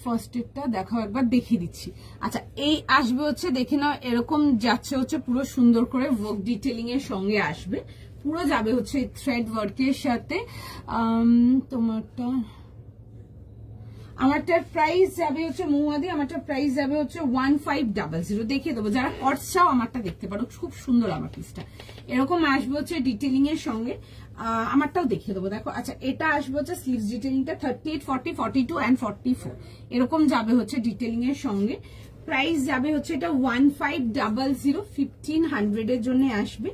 ফার্স্ট এটা দেখাও, একবার দেখিয়ে দিচ্ছি। আচ্ছা এই আসবে হচ্ছে দেখে নাও এরকম যাচ্ছে হচ্ছে পুরো সুন্দর করে ওয়ার্ক ডিটেলিং এর সঙ্গে আসবে। পুরো যাবে হচ্ছে থ্রেড ওয়ার্কের সাথে। আমারটার প্রাইস যাবে হচ্ছে মৌয়াদি, আমারটার প্রাইস যাবে হচ্ছে 1500। দেখিয়ে দেবো, যারা কটস চাও আমারটা দেখতে পারো, খুব সুন্দর আমার পিসটা। এরকম আসবে হচ্ছে ডিটেলিং এর সঙ্গে। আমারটাও দেখিয়ে দেবো, দেখো। আচ্ছা এটা আসবে হচ্ছে স্লিভস ডিটেলিংটা 38, 40, 42 এন্ড 44 এরকম যাবে হচ্ছে ডিটেলিং এর সঙ্গে। প্রাইস যাবে হচ্ছে এটা 1500, 1500 এর জন্য আসবে।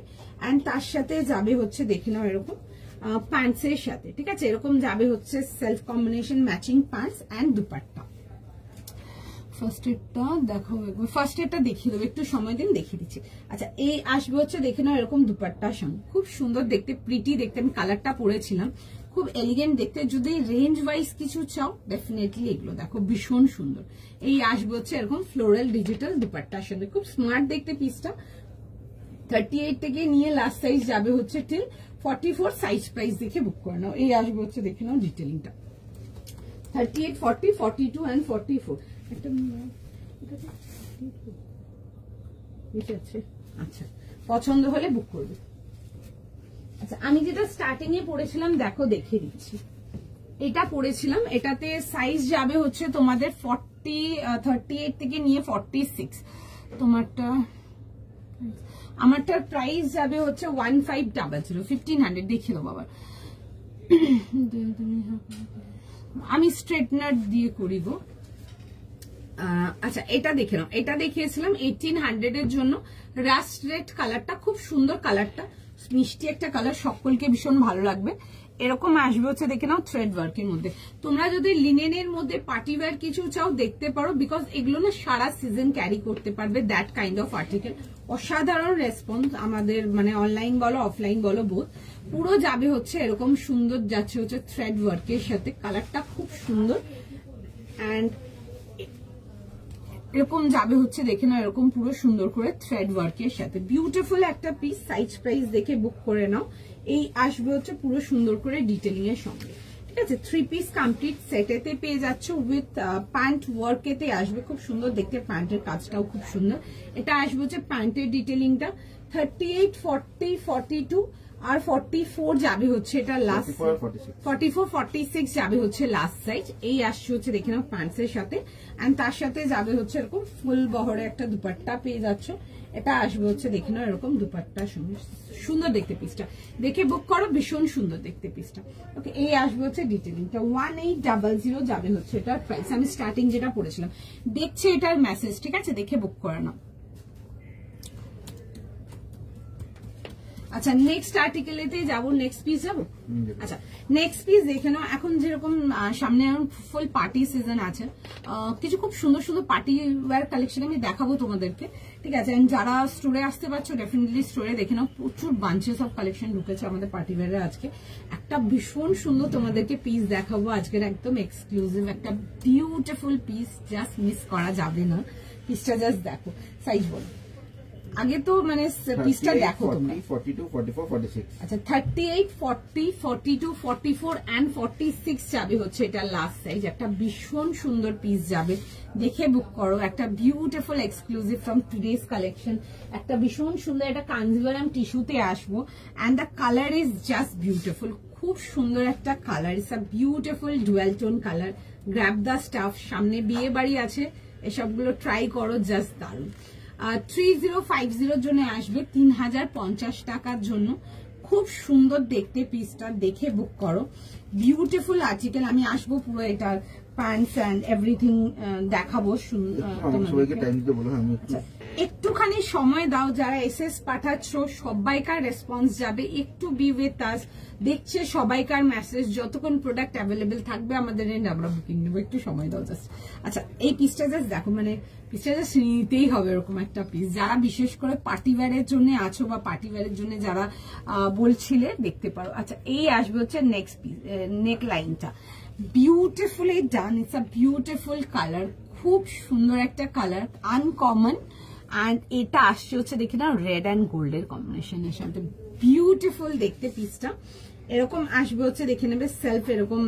এন্ড তার সাথে যাবে হচ্ছে দেখে নাও এরকম প্যান্টসের সাথে। ঠিক আছে, এরকম যাবে হচ্ছে self combination matching pants and dupatta. First এডটা দেখো, ফার্স্ট এডটা দেখিয়ে দেবো, একটু সময় দিন দেখিয়ে দিচ্ছি। আচ্ছা এই আসবে হচ্ছে দেখে নাও এরকম দুপাট্টার সঙ্গে, খুব সুন্দর দেখতে, প্রিটি দেখতে। আমি কালারটা পরেছিলাম, খুব এলিগেন্ট দেখতে। যদি রেঞ্জ ওয়াইজ কিছু চাও ডেফিনেটলি এগুলো দেখো, ভীষণ সুন্দর। এই আসবে হচ্ছে এরকম ফ্লোরাল ডিজিটাল দুপাট্টার সঙ্গে, খুব স্মার্ট দেখতে পিসটা। 38 থেকে নিয়ে লাস্ট সাইজ যাবে হচ্ছে টিল 44। সাইজ প্রাইস দেখে বুক করে নাও। এই আসবে হচ্ছে দেখে নাও ডিটেলিংটা 38, 40, 42 এন্ড 44। একটা আছে, আচ্ছা পছন্দ হলে বুক করবে। আচ্ছা আমি যেটা স্টার্টিং এ পড়েছিলাম দেখো, দেখে দিচ্ছি। এটা পড়েছিলাম, এটাতে সাইজ যাবে হচ্ছে তোমাদের 38 থেকে নিয়ে 46। তোমারটা আমারটার প্রাইস যাবে হচ্ছে 1500, 1500 দেখিয়ে দেবো আবার। আমি স্ট্রেটনার দিয়ে করি গো। আচ্ছা এটা দেখে নাও, এটা দেখিয়েছিলাম 1800 এর জন্য। রাস্ট রেড কালারটা খুব সুন্দর, কালারটা মিষ্টি একটা কালার, সকলকে ভীষণ ভালো লাগবে। এরকম আসবে হচ্ছে দেখে নাও থ্রেড ওয়ার্কের মধ্যে। তোমরা যদি লিনেনের মধ্যে পার্টি ওয়্যার কিছু চাও দেখতে পারো, বিকজ এগুলো না সারা সিজন ক্যারি করতে পারবে, দ্যাট কাইন্ড অফ আর্টিকেল। অসাধারণ রেসপন্স আমাদের, মানে অনলাইন বলো অফলাইন বলো বোথ। পুরো যাবে হচ্ছে এরকম সুন্দর, যাচ্ছে হচ্ছে থ্রেড ওয়ার্কের সাথে, কালারটা খুব সুন্দর। অ্যান্ড এরকম যাবে হচ্ছে দেখে নাও এরকম পুরো সুন্দর করে থ্রেড ওয়ার্কের সাথে, বিউটিফুল একটা পিস। সাইজ প্রাইস দেখে বুক করে নাও। এই আসবে হচ্ছে পুরো সুন্দর করে ডিটেলিং এর সঙ্গে, ঠিক আছে। 3 পিস কমপ্লিট সেটেতে পেয়ে যাচ্ছ উইথ প্যান্ট ওয়ার্কেতে আসবে, খুব সুন্দর দেখতে, প্যান্টের কাজটাও খুব সুন্দর। এটা আসবে হচ্ছে প্যান্টের ডিটেলিংটা। 38, 40, 42 আর 44 যাবে হচ্ছে এটা লাস্ট, 44, 46 যাবে হচ্ছে লাস্ট সাইজ। এই আসছে হচ্ছে দেখে নাও প্যান্টসের সাথে, এন্ড তার সাথে যাবে হচ্ছে এরকম ফুল বহরে একটা দুপাট্টা পেয়ে যাচ্ছ। এটা আসবে হচ্ছে দেখে নাও এরকম দুপাট্টার সঙ্গে, সুন্দর দেখতে পিসটা, দেখে বুক করো, ভীষণ সুন্দর দেখতে পিসটা। ওকে, এই আসবে হচ্ছে ডিটেলিংটা। 1800 যাবে হচ্ছে এটার প্রাইস। আমি স্টার্টিং যেটা পড়েছিলাম, দেখছে এটার মেসেজ, ঠিক আছে, দেখে বুক করে নাও। আচ্ছা নেক্সট আর্টিকেলেতে যাবো, নেক্সট পিস যাবো। আচ্ছা নেক্সট পিস দেখে নাও। এখন যেরকম সামনে ফুল পার্টি সিজন আছে, কিছু খুব সুন্দর সুন্দর পার্টি ওয়্যার কালেকশন আমি দেখাবো তোমাদেরকে, ঠিক আছে। যারা স্টোরে আসতে পারছো ডেফিনেটলি স্টোরে দেখে নাও, প্রচুর বাঞ্চেস অফ কালেকশন ঢুকেছে আমাদের পার্টি ওয়্যারে। আজকে একটা ভীষণ সুন্দর তোমাদেরকে পিস দেখাবো, আজকের একদম এক্সক্লুসিভ একটা বিউটিফুল পিস, জাস্ট মিস করা যাবে না। পিসটা জাস্ট দেখো, সাইজ বলো আগে তো, মানে পিসটা দেখো তোমরা। 42, 44, 46। আচ্ছা 38, 40, 42, 44 এন্ড 46 যাবে হচ্ছে এটা লাস্ট সাইজ। একটা ভীষণ সুন্দর পিস যাবে, দেখে বুক করো। একটা beautiful exclusive from today's collection, একটা ভীষণ সুন্দর, একটা কাঞ্জিভারাম টিস্যুতে আসবো। And the colour is just beautiful, খুব সুন্দর একটা কালার, it's a beautiful dual tone colour. Grab the stuff, সামনে বিয়ে বাড়ি আছে, এসবগুলো ট্রাই করো, জাস্ট দারুণ। 3050 জন্য আসবে 3050 টাকার জন্য, খুব সুন্দর দেখতে পিসটা, দেখে বুক করো। Beautiful article. আমি আসবো পুরো এটার প্যান্টস এন্ড এভরিথিং দেখাবো। একটুখানি সময় দাও, যারা এসএস পাঠাচ্ছ সবাইকার রেসপন্স যাবে, একটু বি উইথ আস। দেখছে সবাইকার মেসেজ, যতক্ষণ প্রোডাক্ট অ্যাভেলেবেল থাকবে আমাদের এন্ড আমরা বুকিং নেবো, একটু সময় দাও জাস্ট। আচ্ছা এই পিসটা জাস্ট দেখো, মানে পিসটা জাস্ট নিতেই হবে এরকম একটা পিস। যারা বিশেষ করে পার্টি ওয়্যারের জন্য আছো বা পার্টি ওয়্যারের জন্য যারা বলছিলে দেখতে পারো। আচ্ছা এই আসবে হচ্ছে নেক্সট পিস, নেক লাইনটা beautifully done, it's a beautiful colour, খুব সুন্দর একটা কালার, আনকমন। অ্যান্ড এটা আসছে হচ্ছে দেখে না রেড অ্যান্ড গোল্ডের কম্বিনেশনের সাথে, বিউটিফুল দেখতে পিসটা। এরকম আসবে হচ্ছে দেখে নেবে সেলফ, এরকম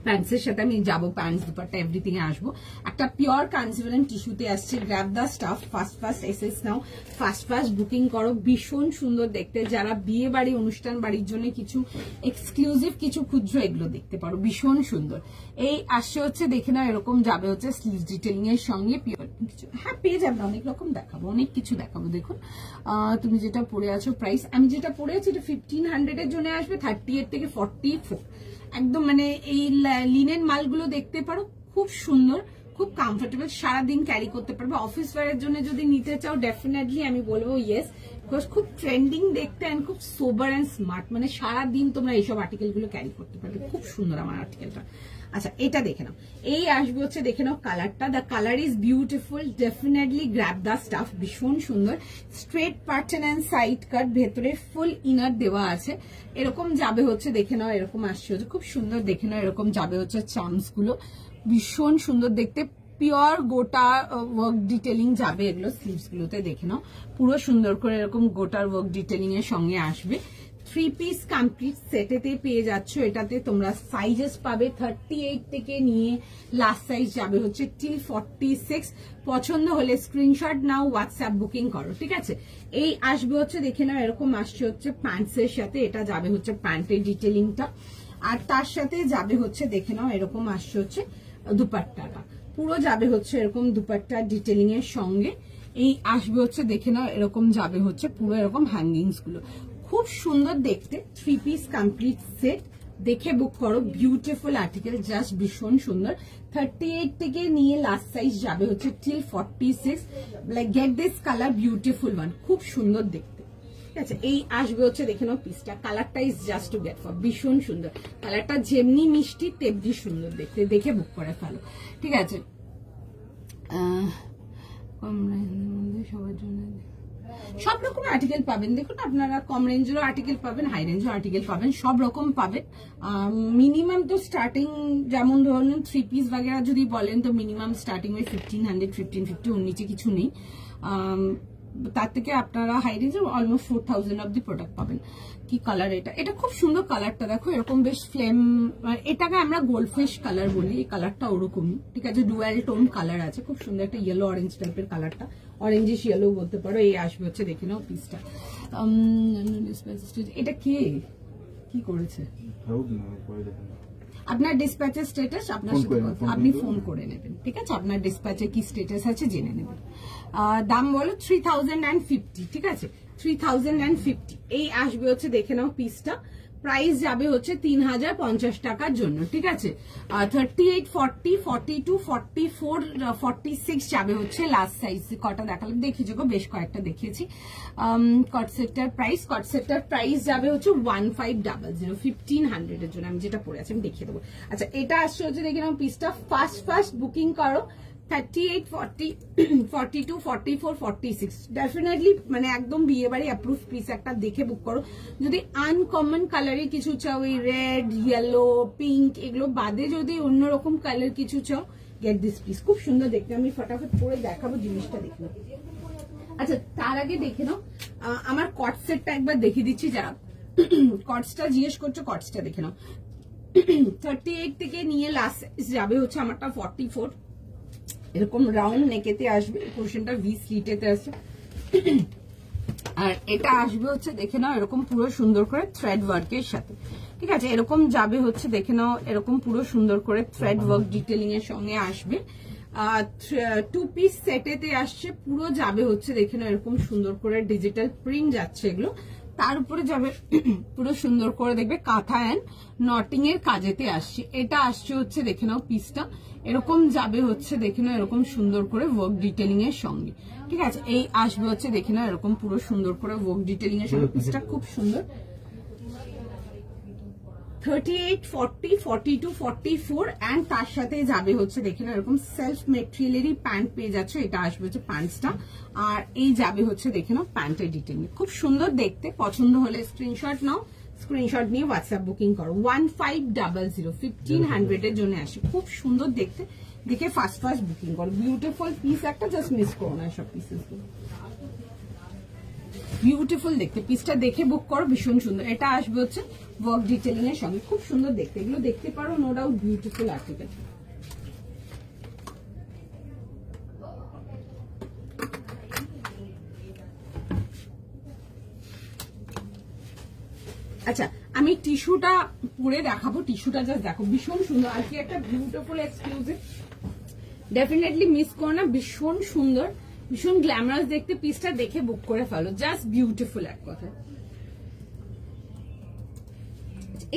প্যান্টসের সাথে আমি যাবো, প্যান্টস দুপাট্টা এভরিথিং এ আসবো। একটা পিওর কাঞ্জিভারাম টিস্যুতে আসছে। Grab the staff, first first SS now, first first booking করো। ভীষণ সুন্দর দেখতে, যারা বিয়ে বাড়ি অনুষ্ঠান বাড়ির জন্য কিছু এক্সক্লুসিভ কিছু খুঁজছো এগুলো দেখতে পারো, ভীষণ সুন্দর। এই আসছে হচ্ছে দেখে নাও এরকম যাবে হচ্ছে স্লিভস ডিটেলিং এর সঙ্গে পিওর কিছু, হ্যাঁ পেয়ে যাবে, অনেক রকম দেখাবো, অনেক কিছু দেখাবো। দেখুন তুমি যেটা পরে আছো প্রাইস, আমি যেটা পরে আছি এটা 1500 এর জন্য আসবে 38 থেকে 44, একদম মানে এই লিনেন মালগুলো দেখতে পারো, খুব সুন্দর, খুব কমফোর্টেবল, সারাদিন ক্যারি করতে পারবে। অফিস ওয়্যারের জন্য যদি নিতে চাও ডেফিনেটলি আমি বলবো ইয়েস, বিকজ খুব ট্রেন্ডিং দেখতে অ্যান্ড খুব সোবার অ্যান্ড স্মার্ট, মানে সারাদিন তোমরা এইসব আর্টিকেল গুলো ক্যারি করতে পারবে, খুব সুন্দর আমার আর্টিকেলটা। আচ্ছা এটা দেখে নাও, এই আসবে হচ্ছে দেখে নাও কালারটা, the colour is beautiful, definitely grab the staff, ভীষণ সুন্দর। স্ট্রেট প্যাটার্ন অ্যান্ড সাইড কাট, ভেতরে ফুল ইনার দেওয়া আছে। এরকম যাবে হচ্ছে দেখে নাও, এরকম আসছে হচ্ছে খুব সুন্দর দেখে নাও, এরকম যাবে হচ্ছে চার্মস গুলো, ভীষণ সুন্দর দেখতে, পিওর গোটা ওয়ার্ক ডিটেলিং যাবে এগুলো স্লিভস গুলোতে, দেখে নাও পুরো সুন্দর করে এরকম গোটার ওয়ার্ক ডিটেলিং এর সঙ্গে আসবে। 3 পিস কমপ্লিট সেটেতে পেয়ে যাচ্ছ। এটাতে তোমরা সাইজেস পাবে 38 থেকে নিয়ে লাস্ট সাইজ যাবে হচ্ছে টিল 46। পছন্দ হলে স্ক্রিনশট নাও, হোয়াটসঅ্যাপ বুকিং করো, ঠিক আছে। এই আসবে হচ্ছে দেখে নাও এরকম আসছে হচ্ছে প্যান্টস এর সাথে, এটা যাবে হচ্ছে প্যান্টের ডিটেলিংটা, আর তার সাথে যাবে হচ্ছে দেখে নাও এরকম আসছে হচ্ছে দুপাট্টাটা, পুরো যাবে হচ্ছে এরকম দুপাট্টা ডিটেলিং এর সঙ্গে। এই আসবে হচ্ছে দেখে নাও, এরকম যাবে হচ্ছে পুরো এরকম হ্যাঙ্গিংস গুলো, খুব সুন্দর দেখতে। 3 পিস কমপ্লিট সেট, দেখে বুক করো। বিউটিফুল আর্টিকেল, জাস্ট ভীষণ সুন্দর। 38 থেকে নিয়ে লাস্ট সাইজ যাবে হচ্ছে till 46। Like get this colour, beautiful one, খুব সুন্দর দেখতে। ঠিক আছে, এই আসবে হচ্ছে দেখে নাও পিসটা, কালারটা is just to get for, ভীষণ সুন্দর কালারটা, যেমনি মিষ্টি তেমনি সুন্দর দেখতে, দেখে বুক করে ফেলো। ঠিক আছে, কম রেঞ্জের মধ্যে সবার জন্য সব রকম আর্টিকেল পাবেন। দেখুন আপনারা কম রেঞ্জেরও আর্টিকেল পাবেন, হাই রেঞ্জের আর্টিকেল পাবেন, সব রকম পাবেন। মিনিমাম তো স্টার্টিং যেমন ধরুন 3 পিস বাগেরা যদি বলেন তো মিনিমাম স্টার্টিং ওই 1500 1550, ওর নিচে কিছু নেই। তার থেকে আপনারা হাই রেঞ্জে অলমোস্ট 4000 অব্দি প্রোডাক্ট পাবেন। কি কালার এটা, এটা খুব সুন্দর কালারটা, দেখো এরকম বেশ ফ্লেম, এটাকে আমরা গোল্ডফিশ কালার বলি, এই কালারটা ওরকমই। ঠিক আছে, ডুয়াল টোন কালার আছে, খুব সুন্দর একটা ইয়েলো অরেঞ্জ টাইপের কালারটা, অরেঞ্জিশ ইয়েলো বলতে পারো। এই আসবে হচ্ছে দেখে নাও পিসটা। এটা কি করেছে আপনার ডিসপ্যাচের স্ট্যাটাস, আপনার সাথে আপনি ফোন করে নেবেন। ঠিক আছে, আপনার ডিসপ্যাচে কি স্ট্যাটাস আছে জেনে নেবেন। দাম বলো 3050। ঠিক আছে, 3050। এই আসবে হচ্ছে দেখে নাও পিসটা, প্রাইস যাবে হচ্ছে 3050 টাকার জন্য। ঠিক আছে, 38 40 42 44 46 যাবে হচ্ছে লাস্ট সাইজ। কটা দেখালাম দেখিয়েছি গো, বেশ কয়েকটা দেখিয়েছি। কটসেটটার প্রাইস যাবে হচ্ছে 1500, 1500 এর জন্য। আমি যেটা পরে আছি আমি দেখিয়ে দেবো। আচ্ছা, এটা আসছে হচ্ছে দেখে নাও পিসটা, ফার্স্ট বুকিং করো। 38 40 42 44 46 ডেফিনেটলি মানে একদম বিয়ে বাড়ি অ্যাপ্রুভ পিস একটা, দেখে বুক করো। যদি আনকমন কালারে কিছু চাও, এই রেড ইয়েলো পিঙ্ক এগুলো বাদে যদি অন্যরকম কালার কিছু চাও, গেট দিস পিস, খুব সুন্দর দেখতে। আমি ফটাফট পরে দেখাবো জিনিসটা, দেখে নাও। আচ্ছা, তার আগে দেখে নাও আমার কট সেটটা একবার দেখিয়ে দিচ্ছি। যারা কটসটা জিজ্ঞেস করছো, কটসটা দেখে নাও। 38 থেকে নিয়ে লাস্ট যাবে হচ্ছে আমারটা 44, এরকম রাউন্ড নেকেতে আসবে, পোর্শনটা ভি স্লিটেতে আসছে। আর এটা আসবে হচ্ছে দেখে নাও এরকম পুরো সুন্দর করে থ্রেড ওয়ার্কের সাথে। ঠিক আছে, এরকম যাবে হচ্ছে দেখে নাও, এরকম পুরো সুন্দর করে থ্রেড ওয়ার্ক ডিটেলিং এর সঙ্গে আসবে। 2 পিস সেটেতে আসছে, পুরো যাবে হচ্ছে দেখে নাও এরকম সুন্দর করে ডিজিটাল প্রিন্ট যাচ্ছে এগুলো। তার উপরে যাবে পুরো সুন্দর করে দেখবে কাঁথা অ্যান্ড নটিং এর কাজেতে আসছে। এটা আসছে হচ্ছে দেখে নাও পিসটা, এরকম যাবে হচ্ছে দেখে নাও এরকম সুন্দর করে ওয়ার্ক ডিটেলিং এর সঙ্গে। ঠিক আছে, এই আসবে হচ্ছে দেখে নাও এরকম পুরো সুন্দর করে ওয়ার্ক ডিটেলিং এর সঙ্গে, পিসটা খুব সুন্দর। 38 40 42 44 এন্ড তার সাথে যাবে হচ্ছে দেখে নাও এরকম সেলফ মেটেরিয়ালেরই প্যান্ট পেয়ে যাচ্ছে। এটা আসবে হচ্ছে প্যান্টসটা, আর এই যাবে হচ্ছে দেখে নাও প্যান্টের ডিটেইলিং, খুব সুন্দর দেখতে। পছন্দ হলে স্ক্রিনশট নাও, স্ক্রিনশট নিয়ে হোয়াটসঅ্যাপ বুকিং করো। 1500 1500 এর জন্য আসে, খুব সুন্দর দেখতে, দেখে ফার্স্ট বুকিং করো। বিউটিফুল পিস একটা, জাস্ট মিস করো না সব পিসেস গুলো, বিউটিফুল দেখতে। পিসটা দেখে বুক করো, ভীষণ সুন্দর। এটা আসবে হচ্ছে ওয়ার্ক ডিটেইলিং এর সঙ্গে, খুব সুন্দর দেখতে। এগুলো দেখতে পারো, নো ডাউট বিউটিফুল আর্টিকেল। আচ্ছা, আমি টিস্যুটা পরে দেখাবো, টিস্যুটা জাস্ট দেখো, ভীষণ সুন্দর। আর কি একটা বিউটিফুল এক্সক্লুসিভ, ডেফিনেটলি মিস করো না, ভীষণ সুন্দর, ভীষণ গ্ল্যামারাস দেখতে। পিসটা দেখে বুক করে ফেলো, জাস্ট বিউটিফুল এক কথা।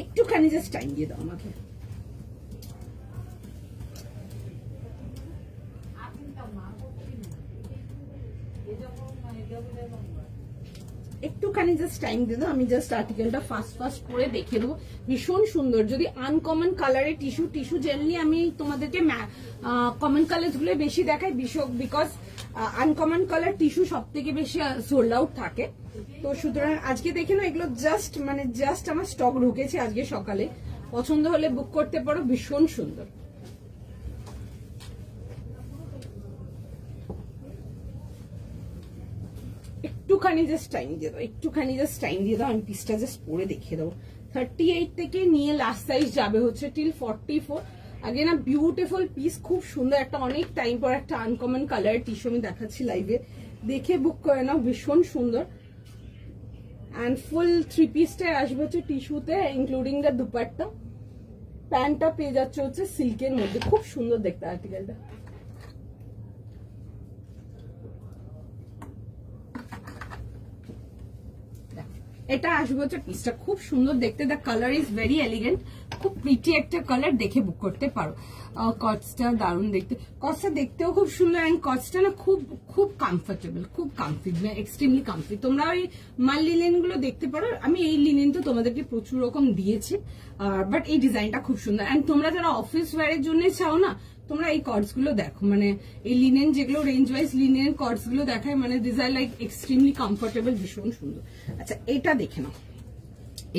একটুখানি জাস্ট টাইম দিয়ে দাও আমাকে। একটুখানি জাস্ট টাইম দিয়ে দাও, আমি জাস্ট আর্টিকেলটা ফার্স্ট করে দেখে দেবো। ভীষণ সুন্দর। যদি আনকমন কালারের টিস্যু জেনারেলি আমি তোমাদেরকে কমন কালার গুলো বেশি দেখাই, বিকজ আনকমন কালার টিস্যু সব থেকে বেশি সোল্ড আউট থাকে। তো সুতরাং আজকে দেখে না, এগুলো জাস্ট আমার স্টক ঢুকেছে আজকে সকালে। পছন্দ হলে বুক করতে পারো, ভীষণ সুন্দর। একটুখানি জাস্ট টাইম দিয়ে দাও, আমি পিসটা জাস্ট পরে দেখিয়ে দেবো। 38 থেকে নিয়ে লাস্ট সাইজ যাবে হচ্ছে টিল 44। আগে না বিউটিফুল পিস, খুব সুন্দর একটা, অনেক টাইম পর একটা আনকমন কালার টিস্যু আমি দেখাচ্ছি লাইভে, দেখে বুক করে নাও, ভীষণ সুন্দর। অ্যান্ড ফুল 3 পিসটাই আসবে হচ্ছে টিস্যুতে, ইনক্লুডিং দ্য দুপাট্টা। প্যান্টটা পেয়ে যাচ্ছে হচ্ছে সিল্কের মধ্যে, খুব সুন্দর দেখতে আর্টিকেলটা। এটা আসবে হচ্ছে পিসটা খুব সুন্দর দেখতে, the colour is very elegant, খুব প্রিটি একটা কালার, দেখে বুক করতে পারো। কটসটা দারুণ দেখতে, কটসটা দেখতেও খুব সুন্দর, এন্ড কটসটা না খুব খুব কমফোর্টেবল, খুব কমফি, এক্সট্রিমলি কমফি। তোমরা ওই মাল লিনেন গুলো দেখতে পারো, আমি এই লিনেন তো তোমাদেরকে প্রচুর রকম দিয়েছি, বাট এই ডিজাইনটা খুব সুন্দর। এন্ড তোমরা যারা অফিস ওয়্যারের জন্য চাও না, তোমরা এই কর্ডস গুলো দেখো, মানে এই লিনেন যেগুলো রেঞ্জ ওয়াইজ লিনেন কর্ডস গুলো দেখায়, মানে this are like extremely comfortable, ভীষণ সুন্দর। আচ্ছা এটা দেখে নাও,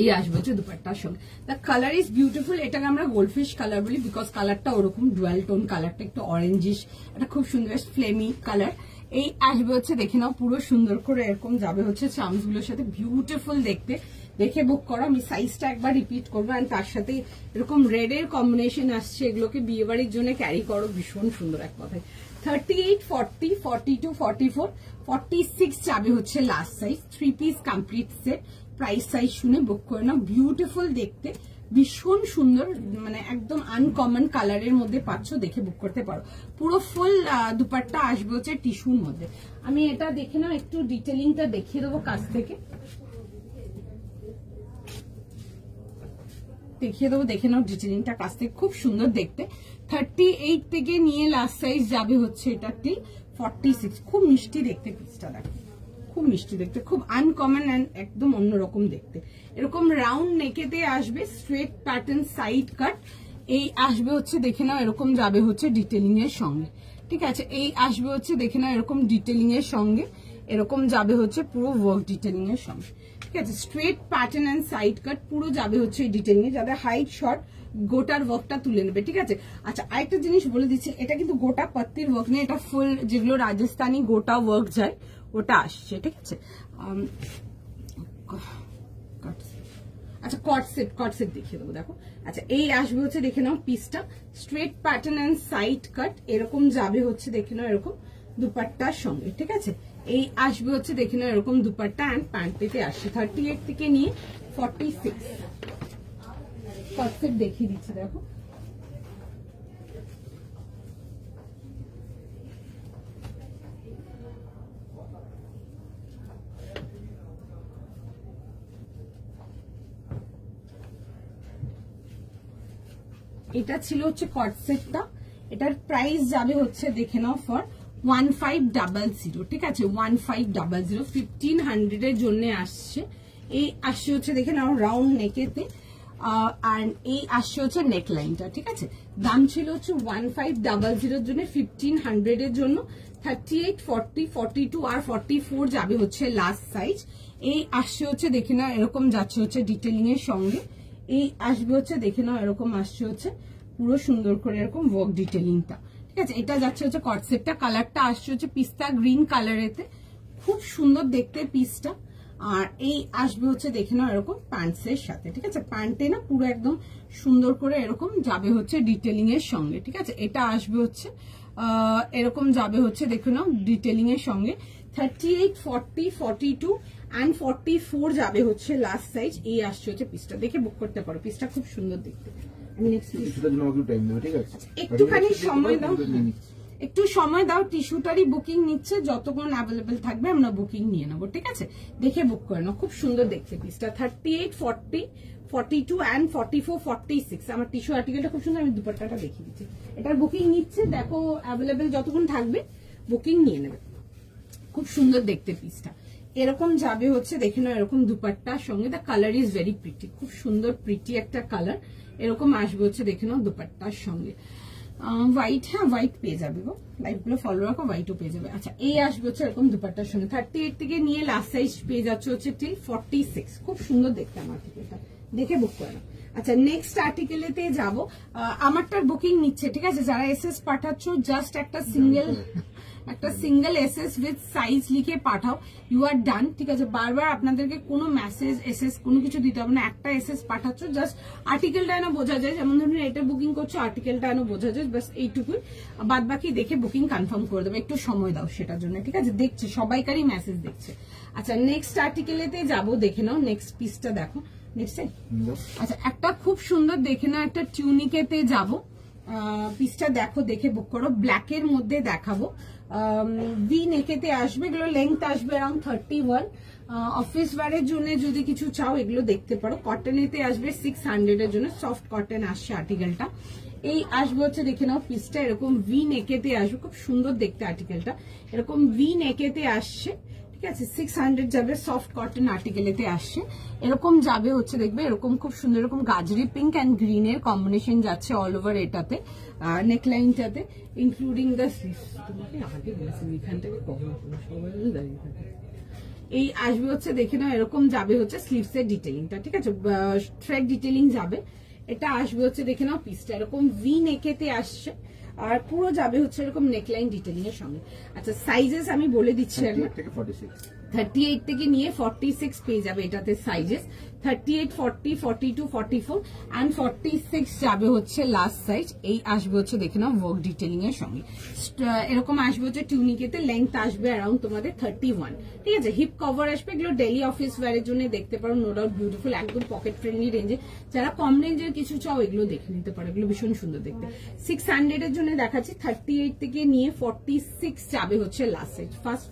এই আসবে হচ্ছে দুপাট্টার সঙ্গে, দ্য কালার ইজ বিউটিফুল। এটাকে আমরা গোল্ডফিশ কালার বলি, বিকজ কালারটা ওরকম ডুয়াল টোন, কালারটা একটু অরেঞ্জিশ, এটা খুব সুন্দর ফ্লেমি কালার। এই আসবে হচ্ছে দেখে নাও, পুরো সুন্দর করে এরকম যাবে হচ্ছে চার্মস গুলোর সাথে, বিউটিফুল দেখতে, দেখে বুক করো। আমি সাইজটা একবার রিপিট করবো, এন্ড তার সাথে এরকম রেড এর কম্বিনেশন আসছে, এগুলোকে বিয়ে বাড়ির জন্য ক্যারি করো, ভীষণ সুন্দর এক কথায়। 38, 40, 42, 44, 46 যাবে হচ্ছে last size, 3 piece complete set. Price size শুনে বুক করে নাও, বিউটিফুল দেখতে, ভীষণ সুন্দর, মানে একদম আনকমন কালারের মধ্যে পাচ্ছ, দেখে বুক করতে পারো। পুরো ফুল দুপাট্টা আসবে হচ্ছে টিস্যুর মধ্যে। আমি এটা দেখে নাও, একটু ডিটেলিংটা দেখিয়ে দেবো কাছ থেকে, দেখিয়ে দেবো, দেখে নাও ডিটেলিংটা কাছ থেকে, খুব সুন্দর দেখতে। 38 থেকে নিয়ে লাস্ট সাইজ যাবে হচ্ছে এটা টিল 46, খুব মিষ্টি দেখতে পিসটা, দেখো খুব মিষ্টি দেখতে, খুব আনকমন এন্ড একদম অন্যরকম দেখতে। এরকম রাউন্ড নেকেতে আসবে, স্ট্রেট প্যাটার্ন সাইড কাট, এই আসবে হচ্ছে দেখে নাও এরকম যাবে হচ্ছে ডিটেলিং এর সঙ্গে, ঠিক আছে। এই আসবে হচ্ছে দেখে নাও এরকম ডিটেলিং এর সঙ্গে, এরকম যাবে হচ্ছে পুরো ওয়ার্ক ডিটেলিং এর সঙ্গে, ঠিক আছে। Straight pattern and side cut পুরো যাবে হচ্ছে এই ডিটেলিং এ, যাদের হাইট শর্ট গোটার ওয়ার্কটা তুলে নেবে, ঠিক আছে। আচ্ছা আরেকটা জিনিস বলে দিচ্ছি, এটা কিন্তু গোটা পাত্তির ওয়ার্ক নেই, এটা ফুল যেগুলো রাজস্থানী গোটা ওয়ার্ক যায় ওটা আসছে, ঠিক আছে। আচ্ছা কট সেট দেখিয়ে দেবো, দেখো। আচ্ছা এই আসবে হচ্ছে দেখে নাও পিসটা, straight pattern and side cut, এরকম যাবে হচ্ছে দেখে নাও এরকম দুপাট্টার সঙ্গে, ঠিক আছে। এই আসবে হচ্ছে দেখে নাও এরকম দুপাট্টা এন্ড প্যান্ট পেতে আসছে। 38 থেকে নিয়ে 46 কট সেট দেখিয়ে দিচ্ছি, দেখো। এটা ছিল হচ্ছে কট সেটটা, এটার প্রাইস যাবে হচ্ছে দেখে নাও ফর 1500, ঠিক আছে। 1500, 1500 এর জন্য আসছে। এই আসছে হচ্ছে দেখে নাও রাউন্ড নেকেতে, আর এই আসছে হচ্ছে নেক লাইনটা, ঠিক আছে। দাম ছিল হচ্ছে 1500 এর জন্য, 1500 এর জন্য। 38, 40, 42 আর 44 যাবে হচ্ছে লাস্ট সাইজ। এই আসছে হচ্ছে দেখে নাও এরকম যাচ্ছে হচ্ছে ডিটেলিং এর সঙ্গে, এই আসবে হচ্ছে দেখে নাও এরকম আসছে হচ্ছে পুরো সুন্দর করে এরকম ওয়ার্ক ডিটেলিংটা, ঠিক আছে। এটা যাচ্ছে হচ্ছে কট সেটটা, কালারটা আসছে হচ্ছে পিস্তা গ্রিন কালারেতে, খুব সুন্দর দেখতে পিসটা। আর এই আসবে হচ্ছে দেখে নাও এরকম প্যান্টসের সাথে, ঠিক আছে। প্যান্টে না পুরো একদম সুন্দর করে এরকম যাবে হচ্ছে ডিটেলিং এর সঙ্গে, ঠিক আছে। এটা আসবে হচ্ছে এরকম যাবে হচ্ছে দেখে নাও ডিটেলিং এর সঙ্গে। 38, 40, 42 and 44 যাবে হচ্ছে লাস্ট সাইজ। এই আসছে হচ্ছে পিসটা, দেখে বুক করতে পারো, পিসটা খুব সুন্দর দেখতে। আমি নেক্সট একটুখানি সময় দাও, একটু সময় দাও, টিস্যুটারই বুকিং নিচ্ছে, যতক্ষণ অ্যাভেলেবেল থাকবে আমরা বুকিং নিয়ে নেবো, ঠিক আছে। দেখে বুক করে নাও, খুব সুন্দর দেখতে পিসটা। 38, 40, 42 and 44, 46 আমার টিস্যু আর্টিকেলটা খুব সুন্দর, আমি দুপাট্টাটা দেখিয়ে দিচ্ছি। এটার বুকিং নিচ্ছে, দেখো অ্যাভেলেবেল যতক্ষণ থাকবে বুকিং নিয়ে নেবে, খুব সুন্দর দেখতে পিসটা। এরকম যাবে হচ্ছে দেখে নাও এরকম দুপাট্টার সঙ্গে, the colour is very pretty, খুব সুন্দর প্রিটি একটা কালার, এরকম আসবে হচ্ছে দেখে নাও দুপাট্টার সঙ্গে। হোয়াইট, হ্যাঁ হোয়াইট পেয়ে যাবে গো, লাইট গুলো ফলো রাখো, হোয়াইটও পেয়ে যাবে। আচ্ছা এই আসবে হচ্ছে এরকম দুপাট্টার সঙ্গে। 38 থেকে নিয়ে লাস্ট সাইজ পেয়ে যাচ্ছে হচ্ছে টিল 46, খুব সুন্দর দেখতে আমার আর্টিকেলটা, দেখে বুক করে নাও। আচ্ছা নেক্সট আর্টিকেলেতে যাবো, আমারটার বুকিং নিচ্ছে, ঠিক আছে। যারা এসএস পাঠাচ্ছ জাস্ট একটা সিঙ্গেল এসএস উইথ সাইজ লিখে পাঠাও, ইউ আর ডান, ঠিক আছে। বারবার আপনাদেরকে কোনো মেসেজ এসএস কোনো কিছু দিতে হবে না, একটা এসএস পাঠাচ্ছ, জাস্ট আর্টিকেলটা যেন বোঝা যায়, যেমন ধরুন এটা বুকিং করছো, আর্টিকেলটা যেন বোঝা যায়, বাস এইটুকুই। বাদ বাকি দেখে বুকিং কনফার্ম করে দেবে, একটু সময় দাও সেটার জন্য, ঠিক আছে। দেখছে সবাইকারই মেসেজ দেখছে। আচ্ছা নেক্সট আর্টিকেলেতে যাবো, দেখে নাও নেক্সট পিসটা, দেখো নেক্সট। আচ্ছা একটা খুব সুন্দর দেখে নাও, একটা টিউনিকেতে যাবো, পিসটা দেখো, দেখে বুক করো। ব্ল্যাকের মধ্যে দেখাবো, ভি নেকেতে আসবে, এগুলো লেংথ আসবে অ্যারাউন্ড 31, অফিস ওয়্যারের জন্য যদি কিছু চাও এগুলো দেখতে পারো। কটনেতে আসবে 600 এর জন্য, সফট কটন আসছে আর্টিকেলটা। এই আসবে হচ্ছে দেখে নাও পিসটা এরকম ভি নেকেতে আসবে, খুব সুন্দর দেখতে আর্টিকেলটা, এরকম ভি নেকেতে আসছে, ঠিক আছে। 600 যাবে, সফট কটন আর্টিকেলেতে আসছে, এরকম যাবে হচ্ছে দেখবে এরকম খুব সুন্দর এরকম গাজরি পিঙ্ক অ্যান্ড গ্রিন এর কম্বিনেশন যাচ্ছে অল ওভার এটাতে, নেকলাইনটাতে, ইনক্লুডিং দ্য স্লিভস। তোমাকে আগে বলেছিলাম এখান থেকে কভার করো, সবাই দাঁড়িয়ে থাকে। এই আসবে হচ্ছে দেখে নাও এরকম যাবে হচ্ছে স্লিভস এর ডিটেইলিংটা, ঠিক আছে, থ্রেড ডিটেইলিং যাবে। এটা আসবে হচ্ছে দেখে নাও পিসটা এরকম ভি নেকেতে আসছে, আর পুরো যাবে হচ্ছে এরকম নেকলাইন ডিটেইলিং এর সঙ্গে। আচ্ছা সাইজেস আমি বলে দিচ্ছি, 38 থেকে নিয়ে 46 পেয়ে যাবে এটাতে সাইজেস। 38, 40, 42, 44 and 46 যাবে হচ্ছে লাস্ট সাইজ। এই আসবে হচ্ছে দেখে নাও ওয়ার্ক ডিটেইলিং এর সঙ্গে, এরকম আসবে হচ্ছে টিউনিকেতে, লেংথ আসবে অ্যারাউন্ড তোমাদের 31, ঠিক আছে। হিপ কভার আসবে, এগুলো ডেইলি অফিস ওয়্যারের জন্য দেখতে পারো, নো ডাউট বিউটিফুল, একদম পকেট ফ্রেন্ডলি রেঞ্জে। যারা কম রেঞ্জের কিছু চাও এগুলো দেখে নিতে পারো, এগুলো ভীষণ সুন্দর দেখতে। 600 এর জন্য দেখাচ্ছি, 38 থেকে নিয়ে 46 যাবে হচ্ছে লাস্ট সাইজ। ফার্স্ট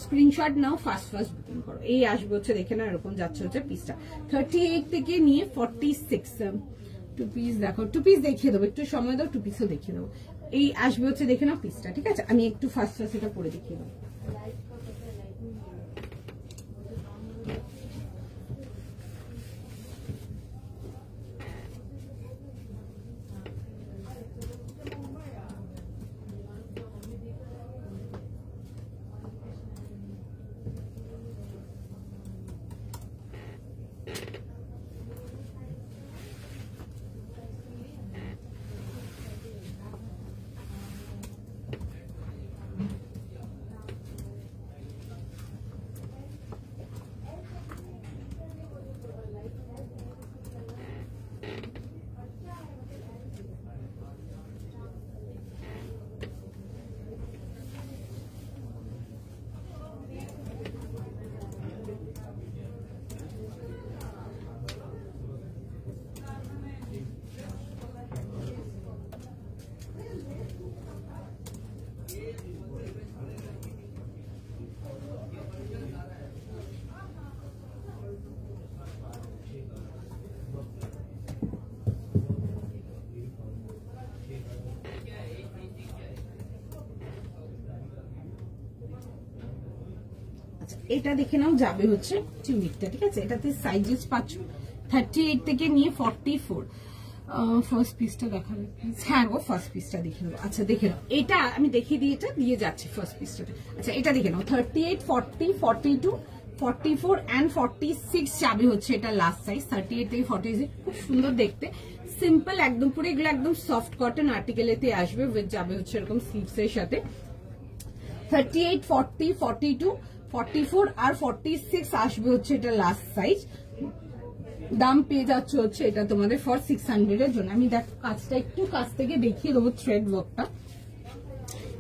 স্ক্রিনশট নাও, ফার্স্ট বুকিং করো। এই আসবে হচ্ছে দেখে নাও এরকম যাচ্ছে হচ্ছে পিসটা, 38 থেকে নিয়ে 46। টু পিস দেখো, টু পিস দেখিয়ে দেবো, একটু সময় দাও, টু পিসও দেখিয়ে দেবো। এই আসবে হচ্ছে দেখে নাও পিসটা, ঠিক আছে। আমি একটু ফার্স্ট এটা পরে দেখিয়ে দেবো। এটা দেখে নাও যাবে হচ্ছে টিউনিকটা, ঠিক আছে। এটাতে সাইজেস পাচ্ছ 38 থেকে নিয়ে 44। ফার্স্ট পিসটা দেখাবে প্লিজ। হ্যাঁ গো, ফার্স্ট পিসটা দেখে নেবো। আচ্ছা দেখে নাও, এটা আমি দেখিয়ে দিয়ে এটা দিয়ে যাচ্ছি ফার্স্ট পিসটা। আচ্ছা এটা দেখে নাও, 38, 40, 42, 44 and 46 যাবে হচ্ছে এটা লাস্ট সাইজ। 38 থেকে 46 খুব সুন্দর দেখতে, সিম্পল একদম, পুরো এগুলো একদম সফট কটন আর্টিকেলেতে আসবে, উইথ যাবে হচ্ছে এরকম স্লিভস এর সাথে। 38, 40, 42, 44 আর 46 আসবে হচ্ছে এটা লাস্ট সাইজ। দাম পেয়ে যাচ্ছে হচ্ছে এটা তোমাদের ফর 600 এর জন্য। আমি দেখ কাজটা একটু কাছ থেকে দেখিয়ে দেবো, থ্রেড ওয়ার্কটা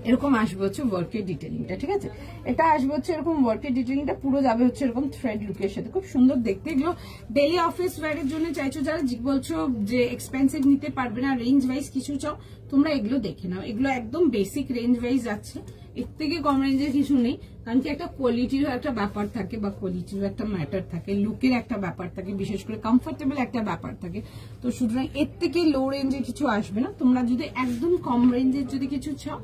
এরকম আসবে হচ্ছে ওয়ার্কের ডিটেইলিংটা, ঠিক আছে। এটা আসবে হচ্ছে এরকম ওয়ার্কের ডিটেইলিংটা, পুরো যাবে হচ্ছে এরকম থ্রেড লুকের সাথে, খুব সুন্দর দেখতে। এগুলো ডেইলি অফিস ওয়্যারের জন্য চাইছো, যারা বলছো যে এক্সপেন্সিভ নিতে পারবে না, রেঞ্জ ওয়াইজ কিছু চাও, তোমরা এগুলো দেখে নাও। এগুলো একদম বেসিক রেঞ্জ ওয়াইজ আছে, এর থেকে কম রেঞ্জের কিছু নেই। কারণ কি একটা কোয়ালিটিরও একটা ব্যাপার থাকে, বা কোয়ালিটিরও একটা ম্যাটার থাকে, লুকের একটা ব্যাপার থাকে, বিশেষ করে কমফোর্টেবল একটা ব্যাপার থাকে। তো সুতরাং এর থেকে লো রেঞ্জের কিছু আসবে না। তোমরা যদি একদম কম রেঞ্জের যদি কিছু চাও,